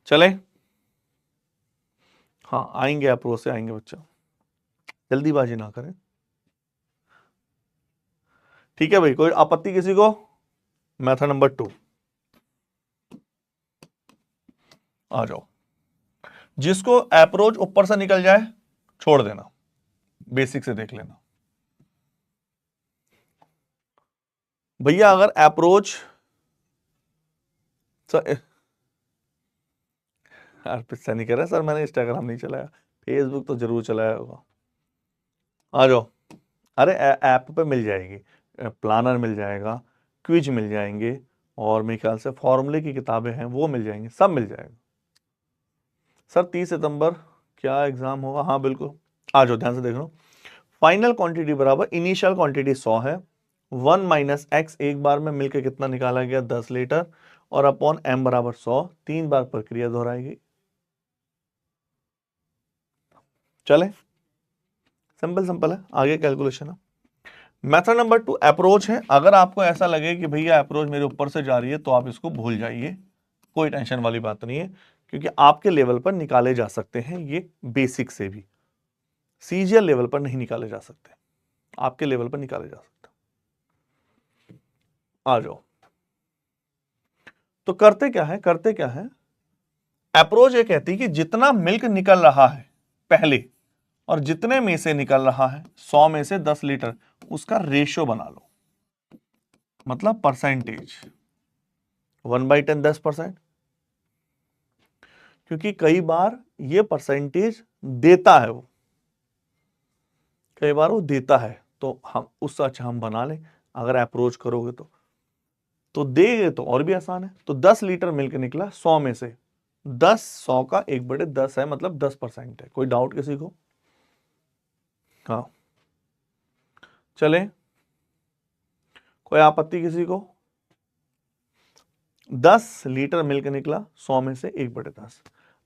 चले, हाँ आएंगे, अप्रोच से आएंगे बच्चा, जल्दीबाजी ना करें, ठीक है भाई। कोई आपत्ति किसी को। मेथड नंबर 2 आ जाओ। जिसको अप्रोच ऊपर से निकल जाए छोड़ देना, बेसिक से देख लेना। भैया अगर अप्रोच पिस्सा नहीं कर रहा सर, मैंने इंस्टाग्राम नहीं चलाया, फेसबुक तो जरूर चलाया होगा। आ जाओ, अरे ऐप पे मिल जाएगी, प्लानर मिल जाएगा, क्विज मिल जाएंगे, और मेरे ख्याल से फॉर्मूले की किताबें हैं वो मिल जाएंगी, सब मिल जाएगा। सर 30 सितंबर क्या एग्जाम होगा, हाँ बिल्कुल आ जाओ, ध्यान से देख लो। फाइनल क्वांटिटी बराबर इनिशियल क्वांटिटी 100 है, 1 माइनस एक्स एक बार में मिलकर कितना निकाला गया 10 लीटर, और अपॉन m बराबर 100, 3 बार प्रक्रिया दोहराएगी। चले, सिंपल सिंपल है, आगे कैलकुलेशन है। मेथड नंबर 2 अप्रोच है। अगर आपको ऐसा लगे कि भैया अप्रोच मेरे ऊपर से जा रही है तो आप इसको भूल जाइए, कोई टेंशन वाली बात नहीं है, क्योंकि आपके लेवल पर निकाले जा सकते हैं ये बेसिक से भी, सीजीएल लेवल पर नहीं निकाले जा सकते, आपके लेवल पर निकाले जा सकते। आ जाओ, तो करते क्या है, अप्रोच ये कहती है कि जितना मिल्क निकल रहा है पहले और जितने में से निकल रहा है 100 में से 10 लीटर, उसका रेशियो बना लो, मतलब परसेंटेज 1/10 10%, क्योंकि कई बार ये परसेंटेज देता है, वो कई बार वो देता है, तो हम उससे अच्छा हम बना लें। अगर अप्रोच करोगे तो देगे तो और भी आसान है। तो 10 लीटर मिल्क निकला 100 में से, 10 100 का 1/10 है, मतलब 10% है। कोई डाउट किसी को? हाँ चले, कोई आपत्ति किसी को? 10 लीटर मिल्क निकला 100 में से 1/10।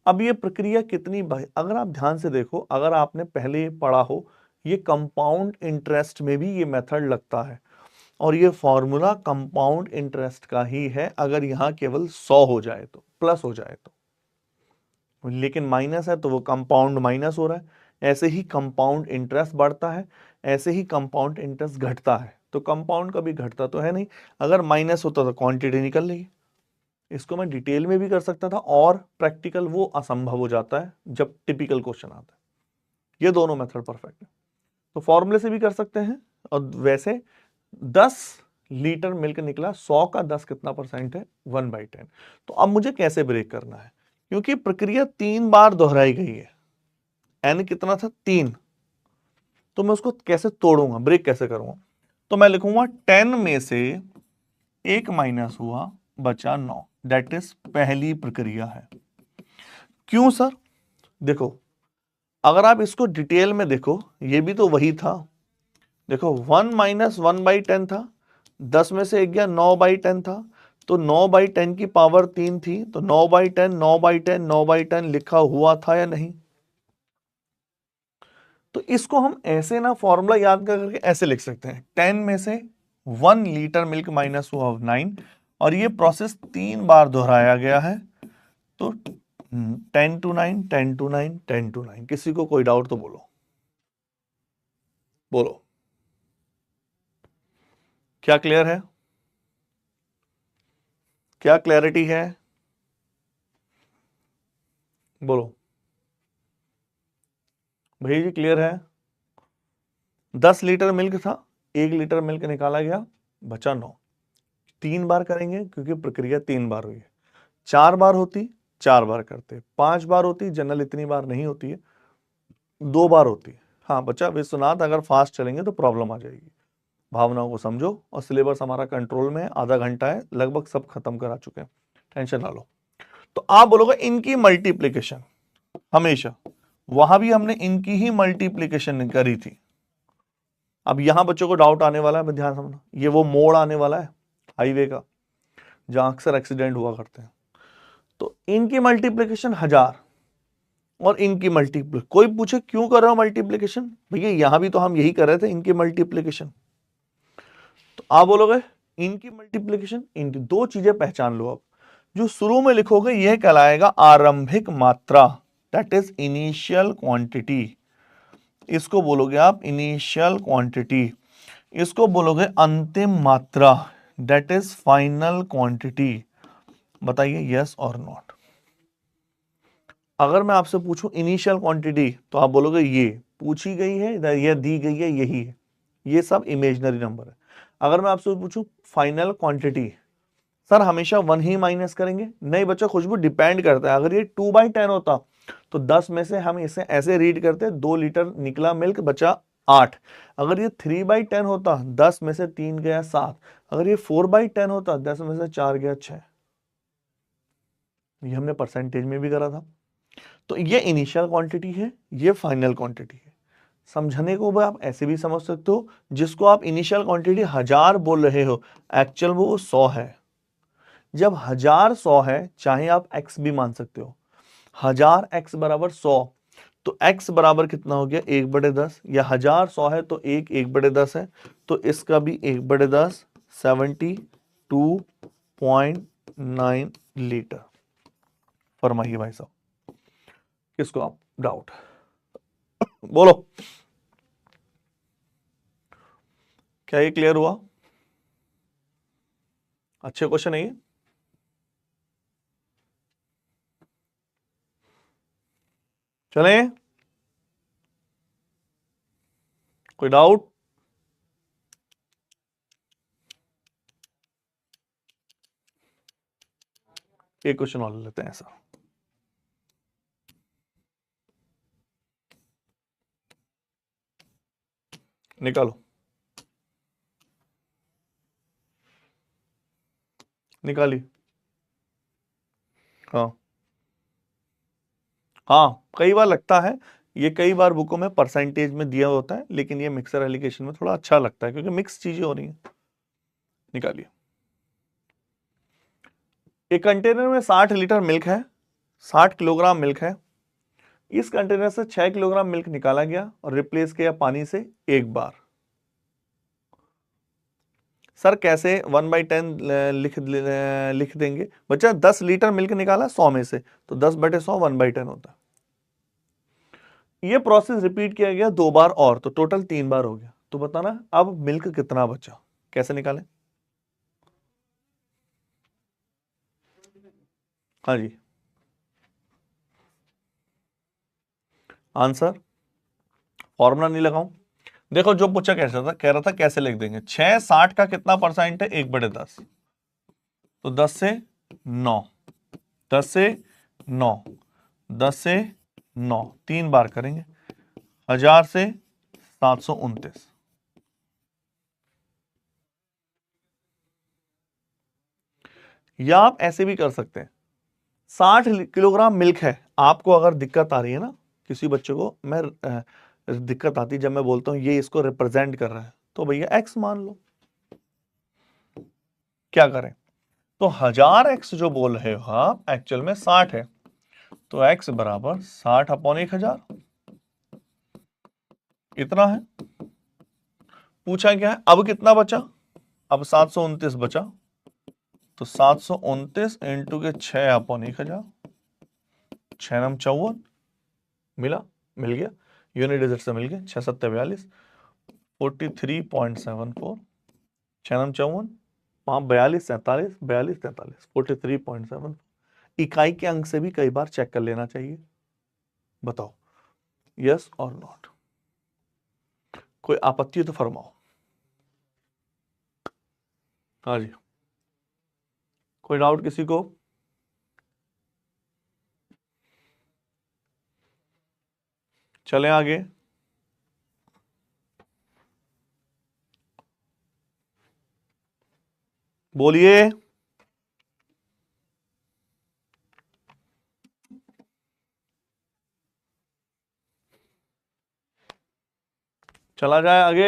अब ये प्रक्रिया कितनी अगर आप ध्यान से देखो, अगर आपने पहले पढ़ा हो, ये कंपाउंड इंटरेस्ट में भी ये मेथड लगता है, और ये फॉर्मूला कंपाउंड इंटरेस्ट का ही है, अगर यहां केवल 100 हो जाए तो, प्लस हो जाए तो, लेकिन माइनस है तो वो कंपाउंड माइनस हो रहा है। ऐसे ही कंपाउंड इंटरेस्ट बढ़ता है, ऐसे ही कंपाउंड इंटरेस्ट घटता है, तो कंपाउंड कभी घटता तो है नहीं। अगर माइनस होता तो क्वांटिटी निकल लेगी। इसको मैं डिटेल में भी कर सकता था, और प्रैक्टिकल वो असंभव हो जाता है जब टिपिकल क्वेश्चन आता है। ये दोनों मेथड परफेक्ट है, तो फॉर्मूले से भी कर सकते हैं। और वैसे 10 लीटर मिल्क निकला, 100 का 10 कितना परसेंट है? 1/10। तो अब मुझे कैसे ब्रेक करना है, क्योंकि प्रक्रिया 3 बार दोहराई गई है, एन कितना था? 3, तो मैं उसको कैसे तोड़ूंगा, ब्रेक कैसे करूंगा? तो मैं लिखूंगा 10 में से 1 माइनस हुआ, बचा 9, दैट इज पहली प्रक्रिया है। क्यों सर? देखो, अगर आप इसको डिटेल में देखो, ये भी तो वही था। देखो 1 माइनस 1/10 था, 10 में से 1 गया, 9/10 था, तो 9/10 की पावर 3 थी, तो 9/10 9/10 9/10 लिखा हुआ था या नहीं? तो इसको हम ऐसे ना फॉर्मूला याद करके ऐसे लिख सकते हैं, 10 में से 1 लीटर मिल्क माइनस हुआ 9, और ये प्रोसेस 3 बार दोहराया गया है, तो 10 to 9 10 to 9 10 to 9। किसी को कोई डाउट तो बोलो, बोलो, क्या क्लियर है? क्या क्लैरिटी है? बोलो भैया जी, क्लियर है? 10 लीटर मिल्क था, 1 लीटर मिल्क निकाला गया, बचा 9। 3 बार करेंगे क्योंकि प्रक्रिया 3 बार हुई है। 4 बार होती 4 बार करते, 5 बार होती, जनरल इतनी बार नहीं होती है, 2 बार होती है। हाँ बच्चा विश्वनाथ, अगर फास्ट चलेंगे तो प्रॉब्लम आ जाएगी। भावनाओं को समझो, और सिलेबस हमारा कंट्रोल में है, आधा घंटा है, लगभग सब खत्म करा चुके हैं, टेंशन ना लो। तो आप बोलोगे इनकी मल्टीप्लीकेशन, हमेशा वहां भी हमने इनकी ही मल्टीप्लीकेशन करी थी। अब यहां बच्चों को डाउट आने वाला है, ध्यान समझना, ये वो मोड़ आने वाला है हाईवे का, जहां अक्सर एक्सीडेंट हुआ करते हैं। तो इनकी मल्टीप्लीकेशन 1000, और इनकी मल्टीप्लिकेशन, कोई पूछे क्यों कर रहे हो मल्टीप्लीकेशन? भैया यहां भी तो हम यही कर रहे थे, इनकी मल्टीप्लीकेशन। तो आप बोलोगे इनकी मल्टीप्लीकेशन, इनकी दो चीजें पहचान लो। अब जो शुरू में लिखोगे यह कहलाएगा आरंभिक मात्रा, दैट इज इनिशियल क्वांटिटी। इसको बोलोगे आप इनिशियल क्वांटिटी। इसको बोलोगे अंतिम मात्रा, दैट इज फाइनल क्वांटिटी। बताइए यस और नॉट। अगर मैं आपसे पूछूं इनिशियल क्वांटिटी, तो आप बोलोगे ये पूछी गई है, यह दी गई है, यही है, ये सब इमेजिनरी नंबर है। अगर मैं आपसे पूछूं फाइनल क्वांटिटी, सर हमेशा 1 ही माइनस करेंगे? नहीं बच्चा, कुछ भी डिपेंड करता है। अगर ये 2/10 होता तो 10 में से हम इसे ऐसे रीड करते, 2 लीटर निकला मिल्क, बचा 8। अगर ये 3/10 होता, 10 में से 3 गया 7। अगर ये 4/10 होता, 10 में से 4 गया 6। ये हमने परसेंटेज में भी करा था। तो ये इनिशियल क्वांटिटी है, ये फाइनल क्वांटिटी है। समझने को आप ऐसे भी समझ सकते हो, जिसको आप इनिशियल क्वांटिटी 1000 बोल रहे हो, एक्चुअल वो 100 है। जब 1000 100 है, चाहे आप x भी मान सकते हो, 1000 x बराबर 100, तो x बराबर कितना हो गया 1/10, या 1000 100 है तो 1/10 है, तो इसका भी 1/10 72.9 लीटर। फरमाइए भाई साहब, किसको आप डाउट बोलो, क्या ये क्लियर हुआ? अच्छे क्वेश्चन है ये। चलें, कोई डाउट? एक क्वेश्चन और लेते हैं ऐसा। निकालो, निकाली। हाँ हाँ, कई बार लगता है ये, कई बार बुकों में परसेंटेज में दिया होता है, लेकिन ये मिक्सर एलिगेशन में थोड़ा अच्छा लगता है क्योंकि मिक्स चीजें हो रही हैं। निकालिए। एक कंटेनर में 60 लीटर मिल्क है, 60 किलोग्राम मिल्क है। इस कंटेनर से 6 किलोग्राम मिल्क निकाला गया और रिप्लेस किया पानी से एक बार। सर कैसे 1/10 लिख देंगे बच्चा? 10 लीटर मिल्क निकाला 100 में से, तो 10/100 1/10 होता है। ये प्रोसेस रिपीट किया गया 2 बार और, तो टोटल 3 बार हो गया। तो बताना अब मिल्क कितना बचा, कैसे निकालें? हाँ जी, आंसर फॉर्मूला नहीं लगाऊं? देखो जो पूछा कैसा था, कह रहा था कैसे लिख देंगे। 6 60 का कितना परसेंट है? 1/10, तो 10 से 9, 10 से 9, 10 से 9, 3 बार करेंगे। 1000 से 729। या आप ऐसे भी कर सकते हैं, 60 किलोग्राम मिल्क है। आपको अगर दिक्कत आ रही है ना, किसी बच्चे को मैं दिक्कत आती है जब मैं बोलता हूं ये इसको रिप्रेजेंट कर रहा है, तो भैया x मान लो। क्या करें? तो 1000x जो बोल रहे हो आप, एक्चुअल में 60 है, तो x बराबर 60/1000 इतना है। पूछा क्या है अब कितना बचा? अब 729 बचा, तो 729 इंटू के 6/1000, 6×9 = 54। मिला? मिल गया, यूनिट डिजिट से मिल गया। 6×7 = 42, 43.74, 6×9 = 5 42 47 42 43, 43.7। इकाई के अंक से भी कई बार चेक कर लेना चाहिए। बताओ यस और नॉट, कोई आपत्ति तो फरमाओ। हाँ जी, कोई डाउट किसी को? चलें आगे। बोलिए। चला जाए आगे।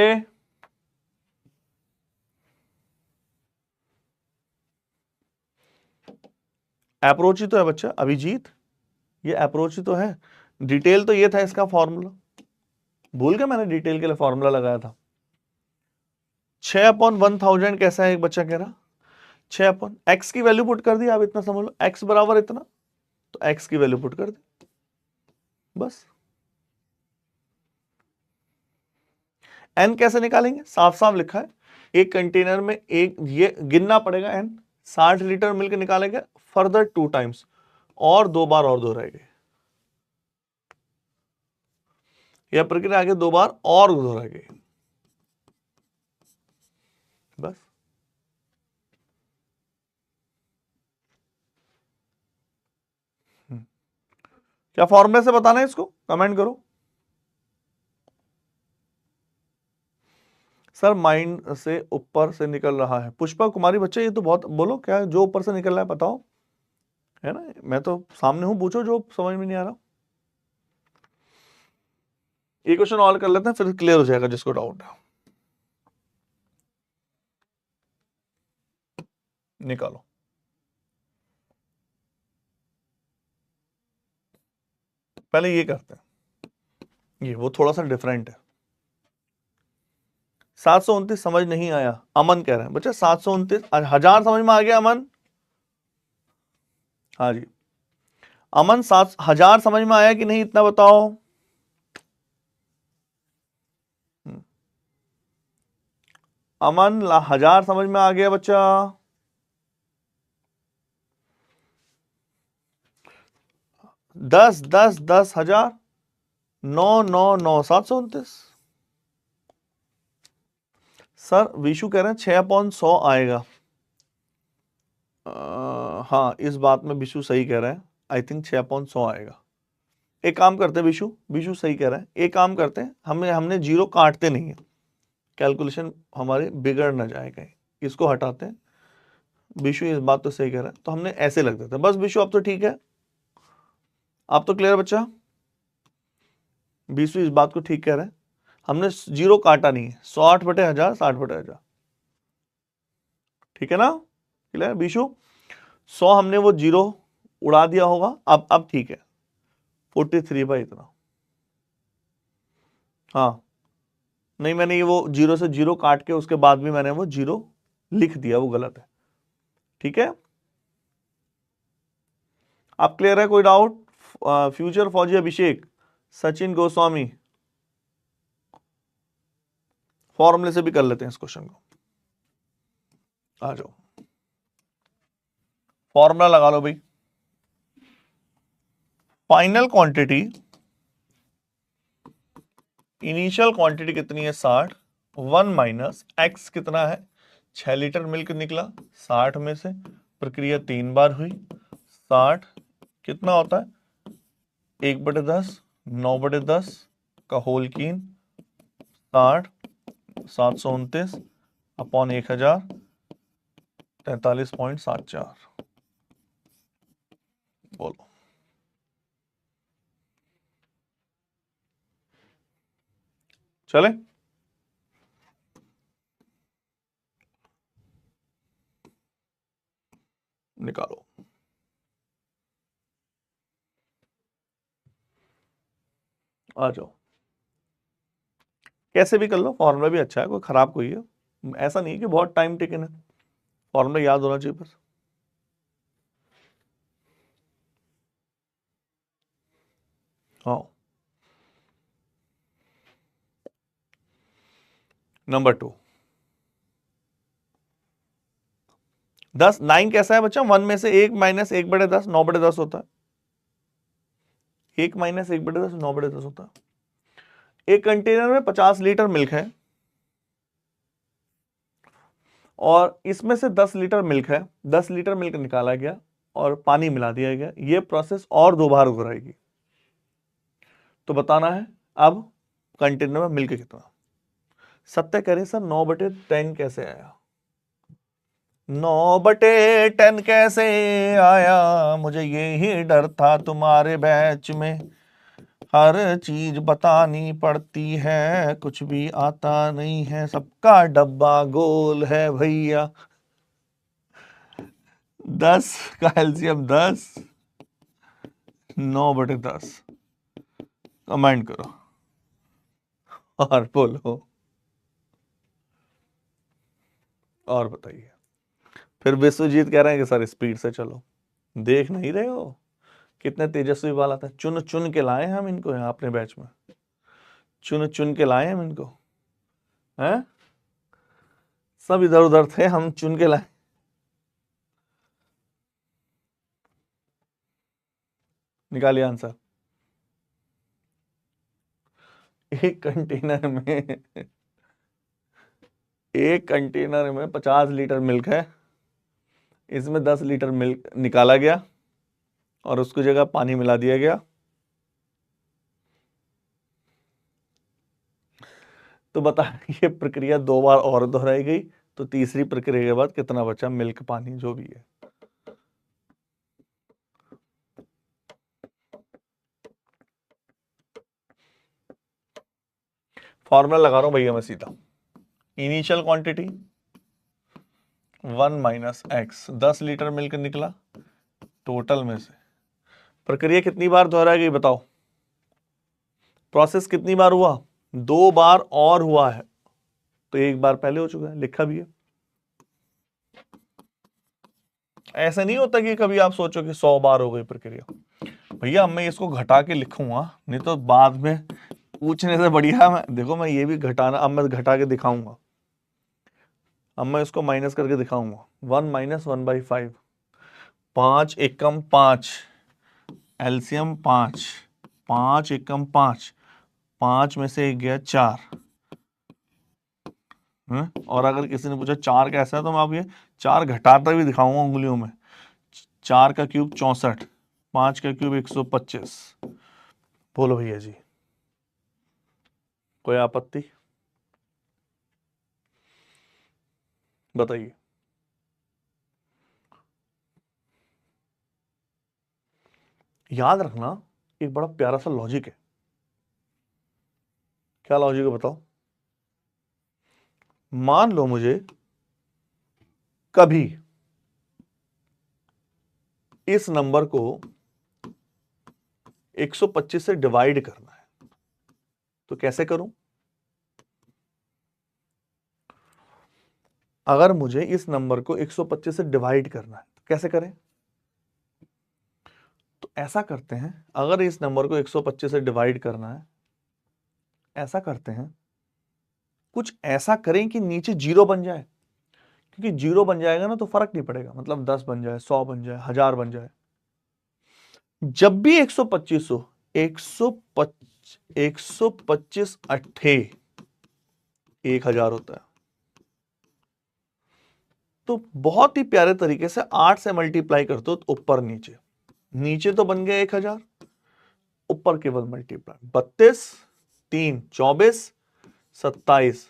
अप्रोच ही तो है बच्चा, अभिजीत, ये अप्रोच ही तो है। डिटेल तो ये था इसका फॉर्मूला, भूल गया मैंने डिटेल के लिए फॉर्मूला लगाया था। 6/1000 कैसा है, एक बच्चा कह रहा। 6/x की वैल्यू पुट कर दी, आप इतना समझ लो, x बराबर इतना, तो x की वैल्यू पुट कर दी बस। n कैसे निकालेंगे? साफ साफ लिखा है, एक कंटेनर में एक, ये गिनना पड़ेगा n। 60 लीटर मिल्क निकालेंगे, फर्दर 2 टाइम्स, और 2 बार और दोहराएंगे, यह प्रक्रिया आगे 2 बार और दोहराएंगे बस। क्या फॉर्मूले से बताना है इसको? कमेंट करो। सर माइंड से ऊपर से निकल रहा है। पुष्पा कुमारी बच्चे, ये तो बहुत, बोलो क्या जो ऊपर से निकल रहा है बताओ, है ना, मैं तो सामने हूं, पूछो जो समझ में नहीं आ रहा। एक क्वेश्चन और कर लेते हैं, फिर क्लियर हो जाएगा जिसको डाउट है। निकालो। पहले ये करते हैं, ये वो थोड़ा सा डिफरेंट है। 729 समझ नहीं आया, अमन कह रहे हैं बच्चा 729 हजार समझ में आ गया अमन? हाँ जी अमन, 7,000 समझ में आया कि नहीं, इतना बताओ। अमन 1000 समझ में आ गया बच्चा? 10 10 10,000, 9 9 9 729। सर विशु कह रहे हैं 6/100 आएगा। हाँ इस बात में विशु सही कह रहे हैं, आई थिंक 6/100 आएगा। एक काम करते हैं विशु, विशु सही कह रहे हैं, एक काम करते हैं, हमने जीरो काटते नहीं है, कैलकुलेशन हमारे बिगड़ ना जाए कहीं, इसको हटाते हैं। विशु इस बात तो सही कह रहा है, तो हमने ऐसे लग देते हैं बस। विशु अब तो ठीक है, आप तो क्लियर बच्चा? विशु इस बात को ठीक कह रहे हैं, हमने जीरो काटा नहीं है, 160/1000 60/1000, ठीक है ना? क्लियर विशु? 100 हमने वो जीरो उड़ा दिया होगा, अब ठीक है, 43 बाई इतना। हाँ नहीं, मैंने ये वो जीरो से जीरो काट के उसके बाद भी मैंने वो जीरो लिख दिया, वो गलत है, ठीक है? आप क्लियर है? कोई डाउट? फ्यूचर फौजी अभिषेक, सचिन गोस्वामी, फॉर्मूले से भी कर लेते हैं इस क्वेश्चन को, आ जाओ फॉर्मूला लगा लो भाई। फाइनल क्वांटिटी, इनिशियल क्वांटिटी कितनी है 60, 1 माइनस एक्स कितना है 6 लीटर मिल्क निकला 60 में से, प्रक्रिया 3 बार हुई, 60 कितना होता है 1/10 9/10 का होल कीन, 60 729 अपॉन 1000 43.74। बोलो चले? निकालो। आ जाओ, कैसे भी कर लो, फॉर्मूला भी अच्छा है, कोई खराब कोई है ऐसा नहीं है कि बहुत टाइम टेकन है, फॉर्मूला याद होना चाहिए बस। हाँ नंबर 2 10 9 कैसा है बच्चा? 1 में से 1 माइनस 1/10 9/10 होता है, 1 माइनस 1/10 9/10 होता है। एक कंटेनर में 50 लीटर मिल्क है और इसमें से 10 लीटर मिल्क है, 10 लीटर मिल्क निकाला गया और पानी मिला दिया गया, ये प्रोसेस और 2 बार दोहराएगी। तो बताना है अब कंटेनर में मिल्क कितना। सत्य करें सर 9/10 कैसे आया? 9/10 कैसे आया? मुझे यही डर था तुम्हारे बैच में, हर चीज बतानी पड़ती है, कुछ भी आता नहीं है, सबका डब्बा गोल है भैया। 10 का एलसीएम 10, 9/10 कमेंट करो और बोलो और बताइए। फिर विश्वजीत कह रहे हैं कि सर स्पीड से चलो, देख नहीं रहे हो कितने तेजस्वी बाल आते हैं, चुन चुन के लाए हम इनको यहाँ अपने बैच में, चुन चुन के लाए हम इनको, हैं? सब इधर उधर थे, हम चुन के लाए। निकालिए आंसर। एक कंटेनर में एक कंटेनर में 50 लीटर मिल्क है, इसमें 10 लीटर मिल्क निकाला गया और उसकी जगह पानी मिला दिया गया। तो बता ये प्रक्रिया 2 बार और दोहराई गई, तो तीसरी प्रक्रिया के बाद कितना बचा मिल्क पानी जो भी है। फॉर्मूला लगा रहा हूं भैया मैं सीधा, initial quantity 1 minus x, 10 litre milk निकला टोटल में से, प्रक्रिया कितनी बार दोहराई गई बताओ? प्रोसेस कितनी बार हुआ? 2 बार और हुआ है, तो 1 बार पहले हो चुका है, लिखा भी है। ऐसा नहीं होता कि कभी आप सोचो कि 100 बार हो गई प्रक्रिया। भैया मैं इसको घटा के लिखूंगा, नहीं तो बाद में पूछने से बढ़िया मैं देखो, मैं ये भी घटाना, अब मैं घटा के दिखाऊंगा। अब मैं इसको माइनस करके दिखाऊंगा। 1 - 1/5, 5 एकम 5, एलसीएम 5, 5 एकम 5, 5 में से 1 गया 4। और अगर किसी ने पूछा 4 कैसा है, तो मैं आप ये 4 घटाता भी दिखाऊंगा उंगलियों में। 4 का क्यूब 64, 5 का क्यूब 125। बोलो भैया जी, कोई आपत्ति बताइए। याद रखना, एक बड़ा प्यारा सा लॉजिक है। क्या लॉजिक है बताओ? मान लो मुझे कभी इस नंबर को 125 से डिवाइड करना है, तो कैसे करूं? अगर मुझे इस नंबर को 125 से डिवाइड करना है तो कैसे करें? तो ऐसा करते हैं, अगर इस नंबर को 125 से डिवाइड करना है, ऐसा करते हैं, कुछ ऐसा करें कि नीचे 0 बन जाए, क्योंकि 0 बन जाएगा ना तो फर्क नहीं पड़ेगा, मतलब 10 बन जाए, 100 बन जाए, 1000 बन जाए। जब भी 125 हो, 125 अट्ठे 1000 होता है। तो बहुत ही प्यारे तरीके से 8 से मल्टीप्लाई करते हो तो ऊपर नीचे, नीचे तो बन गया 1000, ऊपर केवल मल्टीप्लाई 32 3 24 27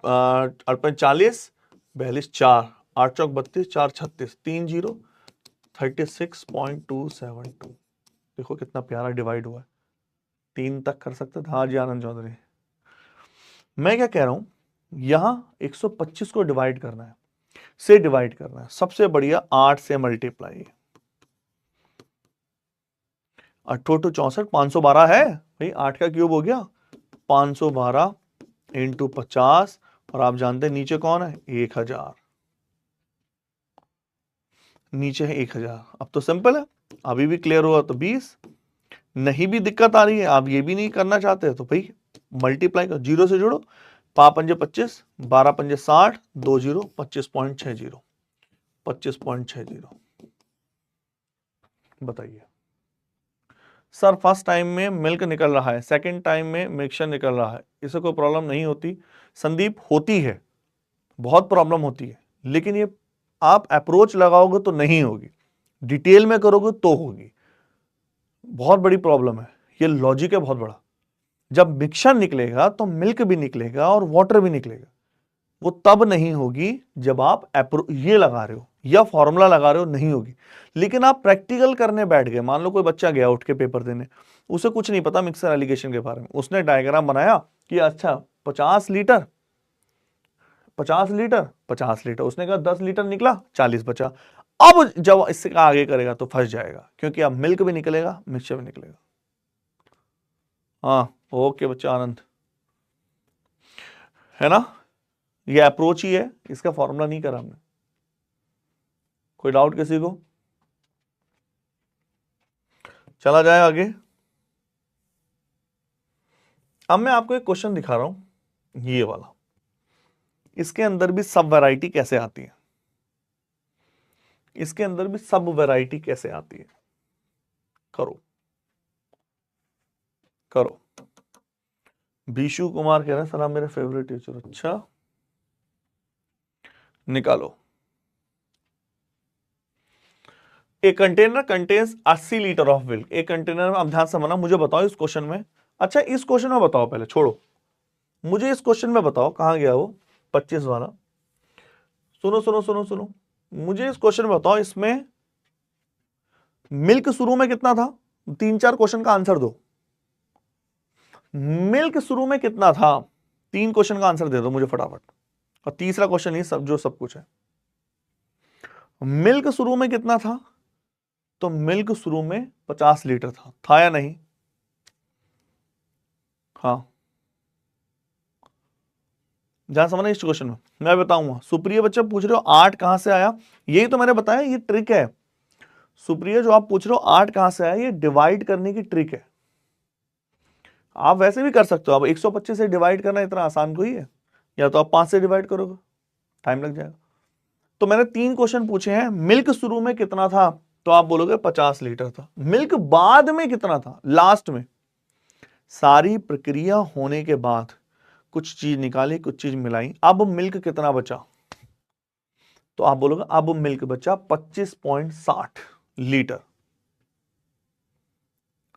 40 42 4 8 चौक 32 4 36 3 0 36.272। देखो कितना प्यारा डिवाइड हुआ है। 3 तक कर सकते थे। हाँ जी आनंद चौधरी, मैं क्या कह रहा हूं, यहां 125 को डिवाइड करना है, से डिवाइड करना है, सबसे बढ़िया 8 से मल्टीप्लाई। 8 × 2 = 64, 512 है भाई, 8 का क्यूब हो गया 512 × 50, और आप जानते हैं नीचे कौन है? 1000, नीचे है 1000। अब तो सिंपल है, अभी भी क्लियर हुआ तो 20, नहीं भी दिक्कत आ रही है, आप ये भी नहीं करना चाहते तो भाई मल्टीप्लाई करो, 0 से जोड़ो, 5 पंजे 25, 12 पंजे 60, 2 0 25.60, 25.60। बताइए सर, फर्स्ट टाइम में मिल्क निकल रहा है, सेकंड टाइम में मिक्सचर निकल रहा है, इसे कोई प्रॉब्लम नहीं होती? संदीप होती है, बहुत प्रॉब्लम होती है, लेकिन ये आप अप्रोच लगाओगे तो नहीं होगी, डिटेल में करोगे तो होगी। बहुत बड़ी प्रॉब्लम है, ये लॉजिक है बहुत बड़ा। जब मिक्सचर निकलेगा तो मिल्क भी निकलेगा और वाटर भी निकलेगा, वो तब नहीं होगी जब आप ये लगा रहे हो या फॉर्मूला लगा रहे हो, नहीं होगी। लेकिन आप प्रैक्टिकल करने बैठ गए, मान लो कोई बच्चा गया उठ के पेपर देने, उसे कुछ नहीं पता मिक्सर एलिगेशन के बारे में, उसने डायग्राम बनाया कि अच्छा 50 लीटर 50 लीटर 50 लीटर, उसने कहा 10 लीटर निकला, 40 बचा। अब जब इससे आगे करेगा तो फंस जाएगा, क्योंकि अब मिल्क भी निकलेगा मिक्सचर भी निकलेगा। हाँ ओके बच्चा आनंद, है ना? ये अप्रोच ही है, इसका फॉर्मूला नहीं करा हमने। कोई डाउट किसी को? चला जाए आगे। अब मैं आपको एक क्वेश्चन दिखा रहा हूं, ये वाला, इसके अंदर भी सब वैरायटी कैसे आती है, इसके अंदर भी सब वैरायटी कैसे आती है। करो करो। बीशु कुमार कह रहे हैं सर आप मेरे फेवरेट टीचर। अच्छा निकालो। एक container contains 80 litre of milk. एक कंटेनर में, अब ध्यान से समझना, मुझे बताओ इस क्वेश्चन में, अच्छा इस क्वेश्चन में बताओ, पहले छोड़ो, मुझे इस क्वेश्चन में बताओ, कहां गया वो 25 वाला। सुनो सुनो सुनो सुनो, मुझे इस क्वेश्चन में बताओ, इसमें मिल्क शुरू में कितना था? 3-4 क्वेश्चन का आंसर दो। मिल्क शुरू में कितना था? 3 क्वेश्चन का आंसर दे दो मुझे फटाफट। और तीसरा क्वेश्चन ही सब जो सब कुछ है। मिल्क शुरू में कितना था? तो मिल्क शुरू में 50 लीटर था या नहीं? हाँ, ध्यान समझना इस क्वेश्चन में मैं बताऊंगा। सुप्रिय बच्चा पूछ रहे हो 8 कहां से आया, यही तो मैंने बताया, ये ट्रिक है। सुप्रिय जो आप पूछ रहे हो 8 कहां से आया, ये डिवाइड करने की ट्रिक है। आप वैसे भी कर सकते हो, अब 125 से डिवाइड करना इतना आसान कोई है, या तो आप 5 से डिवाइड करोगे, टाइम लग जाएगा। तो मैंने 3 क्वेश्चन पूछे हैं। मिल्क शुरू में कितना था, तो आप बोलोगे 50 लीटर था। मिल्क बाद में कितना था, लास्ट में। सारी प्रक्रिया होने के बाद कुछ चीज निकाली, कुछ चीज मिलाई, अब मिल्क कितना बचा, तो आप बोलोगे अब मिल्क बचा 25.60 लीटर।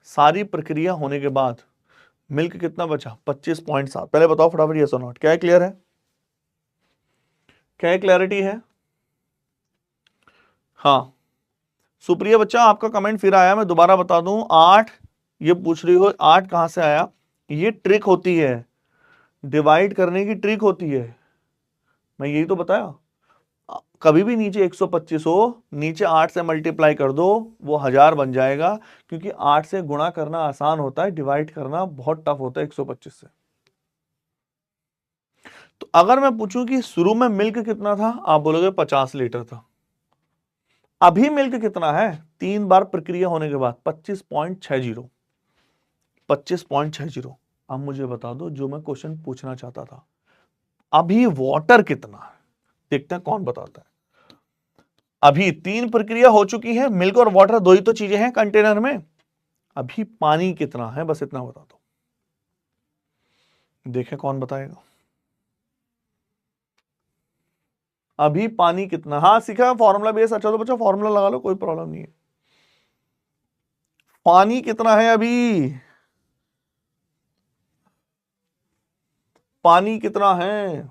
सारी प्रक्रिया होने के बाद मिल्क कितना बचा, 25.7। पहले बताओ फटाफट यस और नॉट, क्या क्लियर है, क्या क्लैरिटी है? हाँ, सुप्रिया बच्चा आपका कमेंट फिर आया, मैं दोबारा बता दूं। 8 ये पूछ रही हो 8 कहां से आया, ये ट्रिक होती है, डिवाइड करने की ट्रिक होती है, मैं यही तो बताया। कभी भी नीचे 125 हो, नीचे 8 से मल्टीप्लाई कर दो, वो 1000 बन जाएगा, क्योंकि 8 से गुणा करना आसान होता है, डिवाइड करना बहुत टफ होता है 125 से। तो अगर मैं पूछूं कि शुरू में मिल्क कितना था, आप बोलोगे 50 लीटर था। अभी मिल्क कितना है, 3 बार प्रक्रिया होने के बाद 25.60। 25.60। अब मुझे बता दो जो मैं क्वेश्चन पूछना चाहता था, अभी वाटर कितना है, देखते हैं कौन बताता है। अभी 3 प्रक्रिया हो चुकी है, मिल्क और वाटर 2 ही तो चीजें हैं कंटेनर में। अभी पानी कितना है, बस इतना बता दो, देखें कौन बताएगा। अभी पानी कितना, हाँ सीखा फॉर्मूला बेस, अच्छा तो बच्चा फॉर्मूला लगा लो, कोई प्रॉब्लम नहीं है। पानी कितना है अभी, पानी कितना है,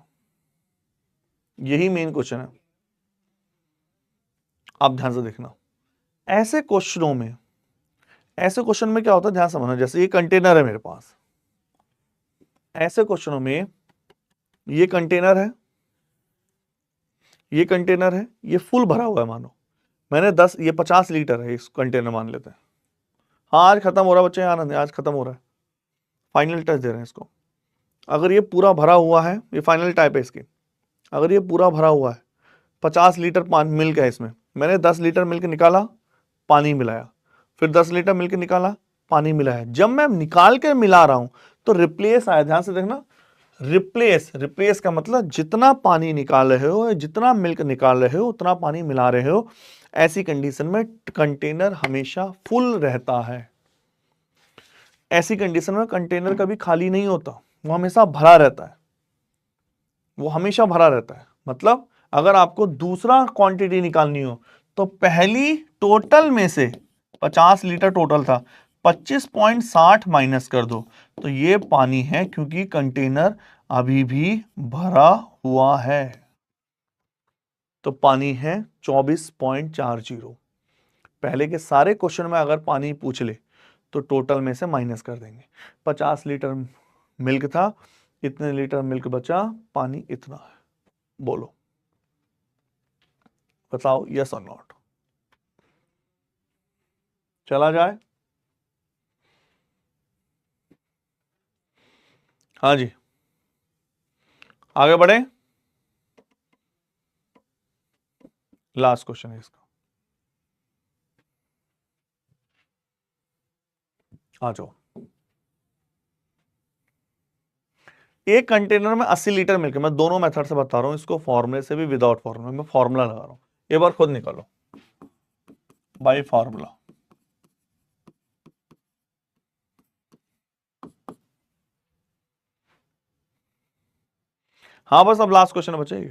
यही मेन क्वेश्चन है। आप ध्यान से देखना, ऐसे क्वेश्चनों में, ऐसे क्वेश्चन में क्या होता है, ध्यान समझना। जैसे ये कंटेनर है मेरे पास, ऐसे क्वेश्चनों में ये कंटेनर है, ये कंटेनर है, ये फुल भरा हुआ है, मानो मैंने 10, ये 50 लीटर है इस कंटेनर मान लेते हैं। हाँ आज खत्म हो रहा है बच्चे, आनंद आज खत्म हो रहा है, फाइनल टच दे रहे हैं इसको। अगर ये पूरा भरा हुआ है, ये फाइनल टाइप है इसकी, अगर ये पूरा भरा हुआ है, 50 लीटर पानी मिल्क है इसमें, मैंने 10 लीटर मिल्क निकाला, पानी मिलाया, फिर 10 लीटर मिल्क निकाला, पानी मिलाया। जब मैं निकाल के मिला रहा हूं तो रिप्लेस आया, ध्यान से देखना, रिप्लेस, रिप्लेस का मतलब जितना पानी निकाल रहे हो, जितना मिल्क निकाल रहे हो, उतना पानी मिला रहे हो। ऐसी कंडीशन में कंटेनर हमेशा फुल रहता है। ऐसी कंडीशन में कंटेनर कभी खाली नहीं होता, वो हमेशा भरा रहता है, वो हमेशा भरा रहता है। मतलब अगर आपको दूसरा क्वांटिटी निकालनी हो, तो पहली टोटल में से 50 लीटर टोटल था, 25.60 माइनस कर दो, तो ये पानी है, क्योंकि कंटेनर अभी भी भरा हुआ है। तो पानी है 24.40। पहले के सारे क्वेश्चन में अगर पानी पूछ ले तो टोटल में से माइनस कर देंगे। 50 लीटर मिल्क था, इतने लीटर मिल्क बचा, पानी इतना है। बोलो, बताओ यस और नॉट, चला जाए? हाँ जी, आगे बढ़े, लास्ट क्वेश्चन है इसका, आ जाओ। एक कंटेनर में 80 लीटर मिल्क, मैं दोनों मेथड से बता रहा हूं इसको, फॉर्मूले से भी, विदाउट फॉर्मूला, मैं फॉर्मूला लगा रहा हूं, एक बार खुद निकालो बाय फॉर्मूला। हाँ बस अब लास्ट क्वेश्चन बचेगी।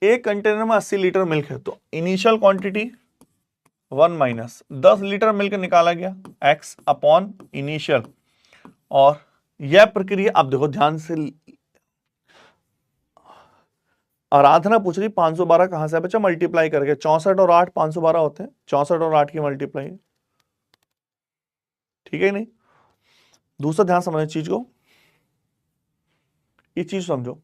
एक कंटेनर में 80 लीटर मिल्क है, तो initial quantity 1 minus 10 litre milk निकाला गया, x अपॉन इनिशियल। और यह प्रक्रिया, अब देखो ध्यान से, आराधना पूछ रही 512 कहां से है बच्चा, मल्टीप्लाई करके 64 और 8 512 होते हैं, 64 और 8 की मल्टीप्लाई, ठीक है नहीं। दूसरा ध्यान समझना चीज को, ये चीज समझो,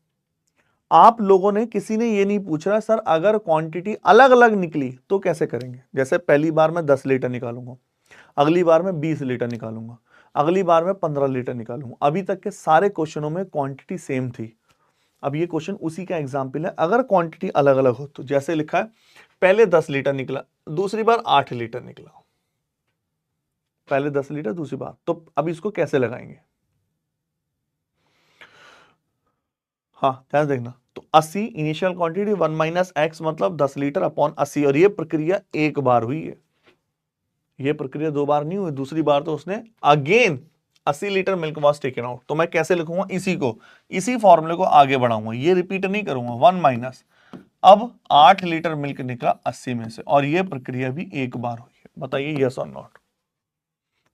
आप लोगों ने, किसी ने ये नहीं पूछ रहा सर अगर क्वांटिटी अलग अलग निकली तो कैसे करेंगे। जैसे पहली बार मैं 10 लीटर निकालूंगा, अगली बार मैं 20 लीटर निकालूंगा, अगली बार मैं 15 लीटर निकालूंगा। अभी तक के सारे क्वेश्चनों में क्वांटिटी सेम थी। अब ये क्वेश्चन उसी का एग्जाम्पल है। अगर क्वांटिटी अलग अलग हो तो जैसे लिखा है पहले 10 लीटर निकला, दूसरी बार 8 लीटर निकला, पहले 10 लीटर दूसरी बार, तो अब इसको कैसे लगाएंगे? हाँ ध्यान देखना। तो 80 इनिशियल क्वांटिटी 1 माइनस एक्स मतलब 10 लीटर अपॉन 80, और ये प्रक्रिया एक बार हुई है, ये प्रक्रिया 2 बार नहीं हुई। दूसरी बार तो उसने again 80 litre milk was taken out. तो मैं कैसे लिखूंगा? इसी को, इसी फॉर्मूले को आगे बढ़ाऊंगा, ये रिपीट नहीं करूंगा। 1 माइनस, अब 8 लीटर मिल्क निकला 80 में से, और ये प्रक्रिया भी एक बार हुई है। बताइए यस और नॉट?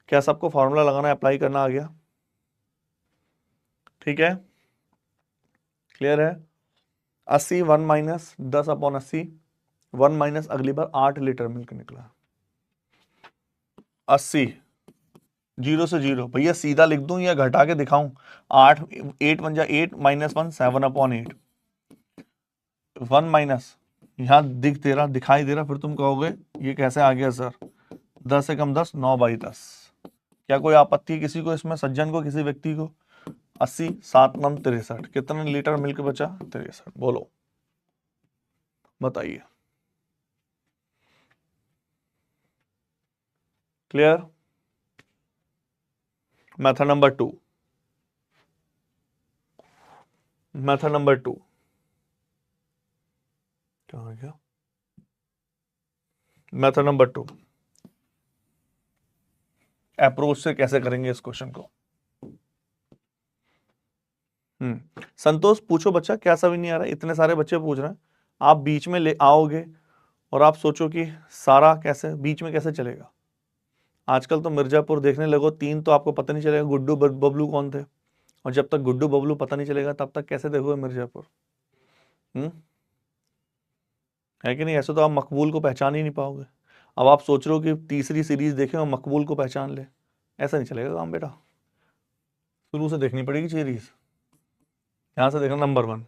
क्या सबको फॉर्मूला लगाना अप्लाई करना आ गया? ठीक है, क्लियर है? 80 1 माइनस 10 अपॉन 80, 1 माइनस अगली बार 8 लीटर मिल्क निकला। 80 जीरो से जीरो, भैया सीधा लिख दूं या घटा के दिखाऊं? 8 8 1 जा 8 माइनस 1 7 अपॉन 8, 1 माइनस यहां दिखाई दे रहा, फिर तुम कहोगे ये कैसे आ गया सर? 10 से कम 10, 9 बाई 10। क्या कोई आपत्ति किसी को इसमें, सज्जन को, किसी व्यक्ति को? 80 7 9 63, कितना लीटर मिल्क बचा? 63। बोलो, बताइए। Clear? Method number 2, method number 2 क्या हो गया? मेथड नंबर 2 अप्रोच से कैसे करेंगे इस क्वेश्चन को? संतोष पूछो बच्चा, क्या समझ नहीं आ रहा? इतने सारे बच्चे पूछ रहे हैं, आप बीच में ले आओगे और आप सोचो कि सारा कैसे बीच में कैसे चलेगा? आजकल तो मिर्जापुर देखने लगो, 3 तो आपको पता नहीं चलेगा गुड्डू बबलू कौन थे, और जब तक गुड्डू बबलू पता नहीं चलेगा तब तक कैसे देखोगे मिर्जापुर? है कि नहीं? ऐसे तो आप मकबूल को पहचान ही नहीं पाओगे। अब आप सोच रहे हो कि तीसरी सीरीज देखें और मकबूल को पहचान ले, ऐसा नहीं चलेगा काम बेटा। शुरू से देखनी पड़ेगी सीरीज, यहां से देखना नंबर 1।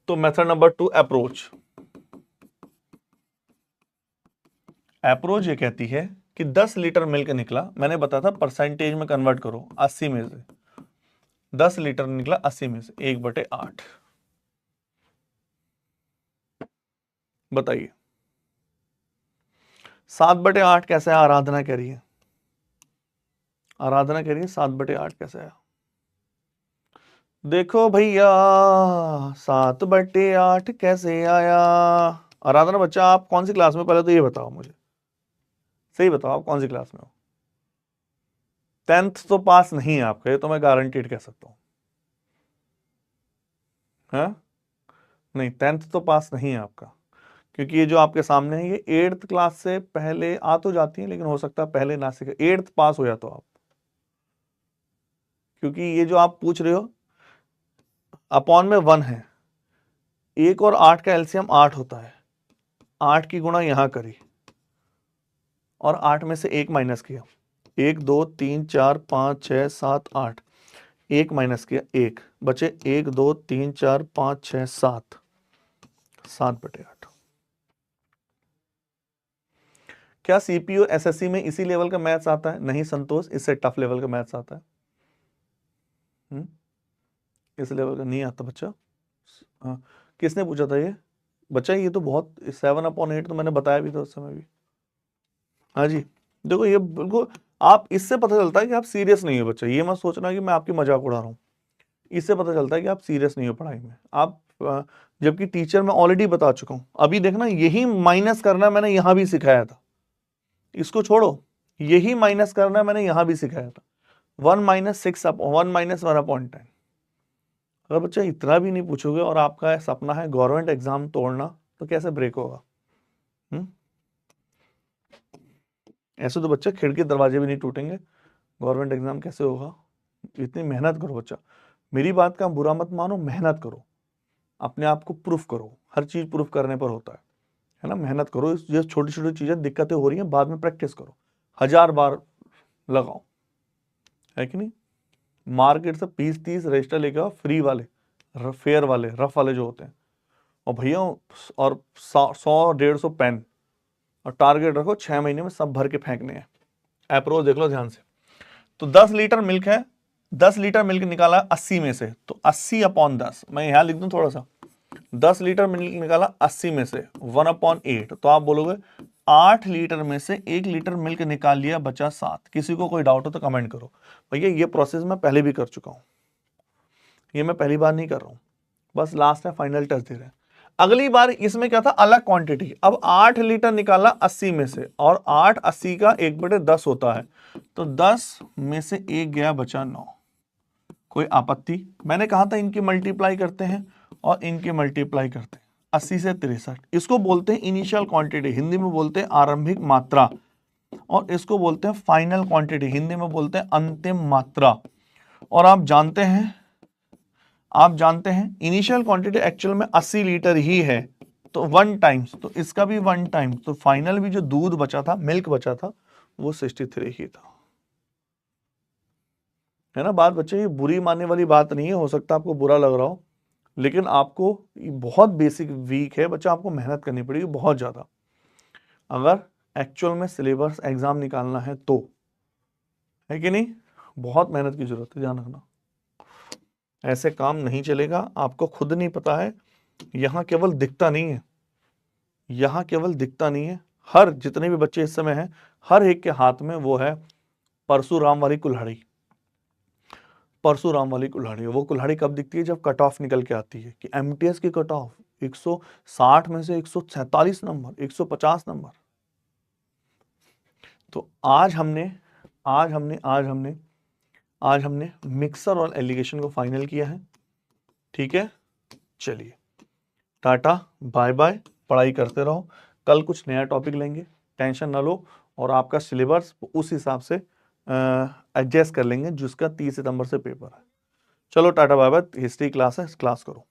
तो मेथड नंबर 2 अप्रोच। अप्रोच ये कहती है कि 10 लीटर मिल्क निकला, मैंने बताया था परसेंटेज में कन्वर्ट करो, 80 में से 10 लीटर निकला 80 में से 1/8। बताइए 7/8 कैसे है? आराधना कह रही है, आराधना कह रही है 7/8 कैसे आया? देखो भैया 7/8 कैसे आया? आराधना बच्चा आप कौन सी क्लास में, पहले तो ये बताओ मुझे, सही बताओ आप कौन सी क्लास में हो? 10th तो पास नहीं है आपका, ये तो मैं गारंटीड कह सकता हूं। हाँ नहीं, 10th तो पास नहीं है आपका, क्योंकि ये जो आपके सामने है ये 8th क्लास से पहले आ तो जाती है, लेकिन हो सकता है पहले ना सीखे, 8th पास हो जाते हो आप, क्योंकि ये जो आप पूछ रहे हो अपॉन में 1 है, 1 और 8 का एलसीएम 8 होता है, 8 की गुणा यहां करी और 8 में से 1 माइनस किया, 1 2 3 4 5 6 7 8, 1 माइनस किया 1, बचे 1 2 3 4 5 6 7, 7/8। क्या सीपीयू एसएससी में इसी लेवल का मैथ्स आता है? नहीं संतोष, इससे टफ लेवल का मैथ्स आता है। इस लेवल का नहीं आता बच्चा। हाँ, किसने पूछा था ये बच्चा? ये तो बहुत 7/8 तो मैंने बताया भी था उस समय भी। हाँ जी, देखो ये बिल्कुल, आप इससे पता चलता है कि आप सीरियस नहीं हो बच्चा, ये मत सोचना कि मैं आपकी मजाक उड़ा रहा हूँ। इससे पता चलता है कि आप सीरियस नहीं हो पढ़ाई में। आप जबकि टीचर मैं ऑलरेडी बता चुका हूँ, अभी देखना यही माइनस करना मैंने यहां भी सिखाया था, इसको छोड़ो, यही माइनस करना मैंने यहां भी सिखाया था। 1 माइनस 6 1 माइनस 1/10। अगर बच्चा इतना भी नहीं पूछोगे और आपका सपना है गवर्नमेंट एग्जाम तोड़ना, तो कैसे ब्रेक होगा? ऐसे तो बच्चा खिड़की दरवाजे भी नहीं टूटेंगे, गवर्नमेंट एग्जाम कैसे होगा? इतनी मेहनत करो बच्चा, मेरी बात का बुरा मत मानो, मेहनत करो, अपने आप को प्रूफ करो, हर चीज प्रूफ करने पर होता है ना? मेहनत करो, ये छोटी छोटी चीजें दिक्कतें हो रही हैं, बाद में प्रैक्टिस करो, 1000 बार लगाओ, है कि नहीं? मार्केट से 20-30 रजिस्टर लेके आओ, फ्री वाले, फेयर वाले, रफ वाले जो होते हैं, और भैया और 100-150 पेन, और टारगेट रखो 6 महीने में सब भर के फेंकने हैं, अप्रोच देख लो ध्यान से। तो 10 लीटर मिल्क है, 10 लीटर मिल्क निकाला 80 में से, तो 80/10, मैं यहां लिख दूं थोड़ा सा, 10 लीटर मिल्क निकाला 80 में से 1/8, तो आप बोलोगे 8 लीटर में से 1 लीटर मिल्क निकाल लिया, बचा 7। किसी को कोई डाउट हो तो कमेंट करो। भैया ये प्रोसेस मैं पहले भी कर चुका हूं, ये मैं पहली बार नहीं कर रहा हूं, बस लास्ट में फाइनल टच दे रहे हैं। अगली बार इसमें क्या था, अलग क्वांटिटी। अब 8 लीटर निकाला 80 में से, और 8 80 का 1/10 होता है, तो 10 में से 1 गया, बचा 9। कोई आपत्ति? मैंने कहा था इनकी मल्टीप्लाई करते हैं और इनकी मल्टीप्लाई करते हैं, 80 से 63। इसको बोलते हैं इनिशियल क्वांटिटी, हिंदी में बोलते हैं आरंभिक मात्रा, और इसको बोलते हैं फाइनल क्वांटिटी, हिंदी में बोलते हैं अंतिम मात्रा। और आप जानते हैं इनिशियल क्वांटिटी एक्चुअल में 80 लीटर ही है, तो 1 टाइम्स, तो इसका भी 1 टाइम, तो फाइनल भी जो दूध बचा था, मिल्क बचा था, वो 63 ही था। है ना बात बच्चे? ये बुरी मानने वाली बात नहीं है, हो सकता है आपको बुरा लग रहा हो, लेकिन आपको बहुत बेसिक वीक है बच्चा, आपको मेहनत करनी पड़ेगी बहुत ज्यादा, अगर एक्चुअल में सिलेबस एग्जाम निकालना है तो, है कि नहीं? बहुत मेहनत की जरूरत है, ध्यान रखना। ऐसे काम नहीं चलेगा, आपको खुद नहीं पता है, यहां केवल दिखता नहीं है, यहां केवल दिखता नहीं है, हर जितने भी बच्चे इस समय हैं, हर एक के हाथ में वो है परशुराम वाली कुल्हाड़ी। परशुराम वाली कुल्हाड़ी, वो कुल्हाड़ी कब दिखती है? जब कट ऑफ निकल के आती है कि एमटीएस की कट ऑफ 160 में से 147 नंबर, 150 नंबर। तो आज हमने मिक्सर और एलिगेशन को फाइनल किया है, ठीक है? चलिए टाटा बाय बाय, पढ़ाई करते रहो, कल कुछ नया टॉपिक लेंगे, टेंशन ना लो, और आपका सिलेबस उस हिसाब से एडजस्ट कर लेंगे जिसका 30 सितंबर से पेपर है। चलो टाटा बाय बाय, हिस्ट्री क्लास है, क्लास करो।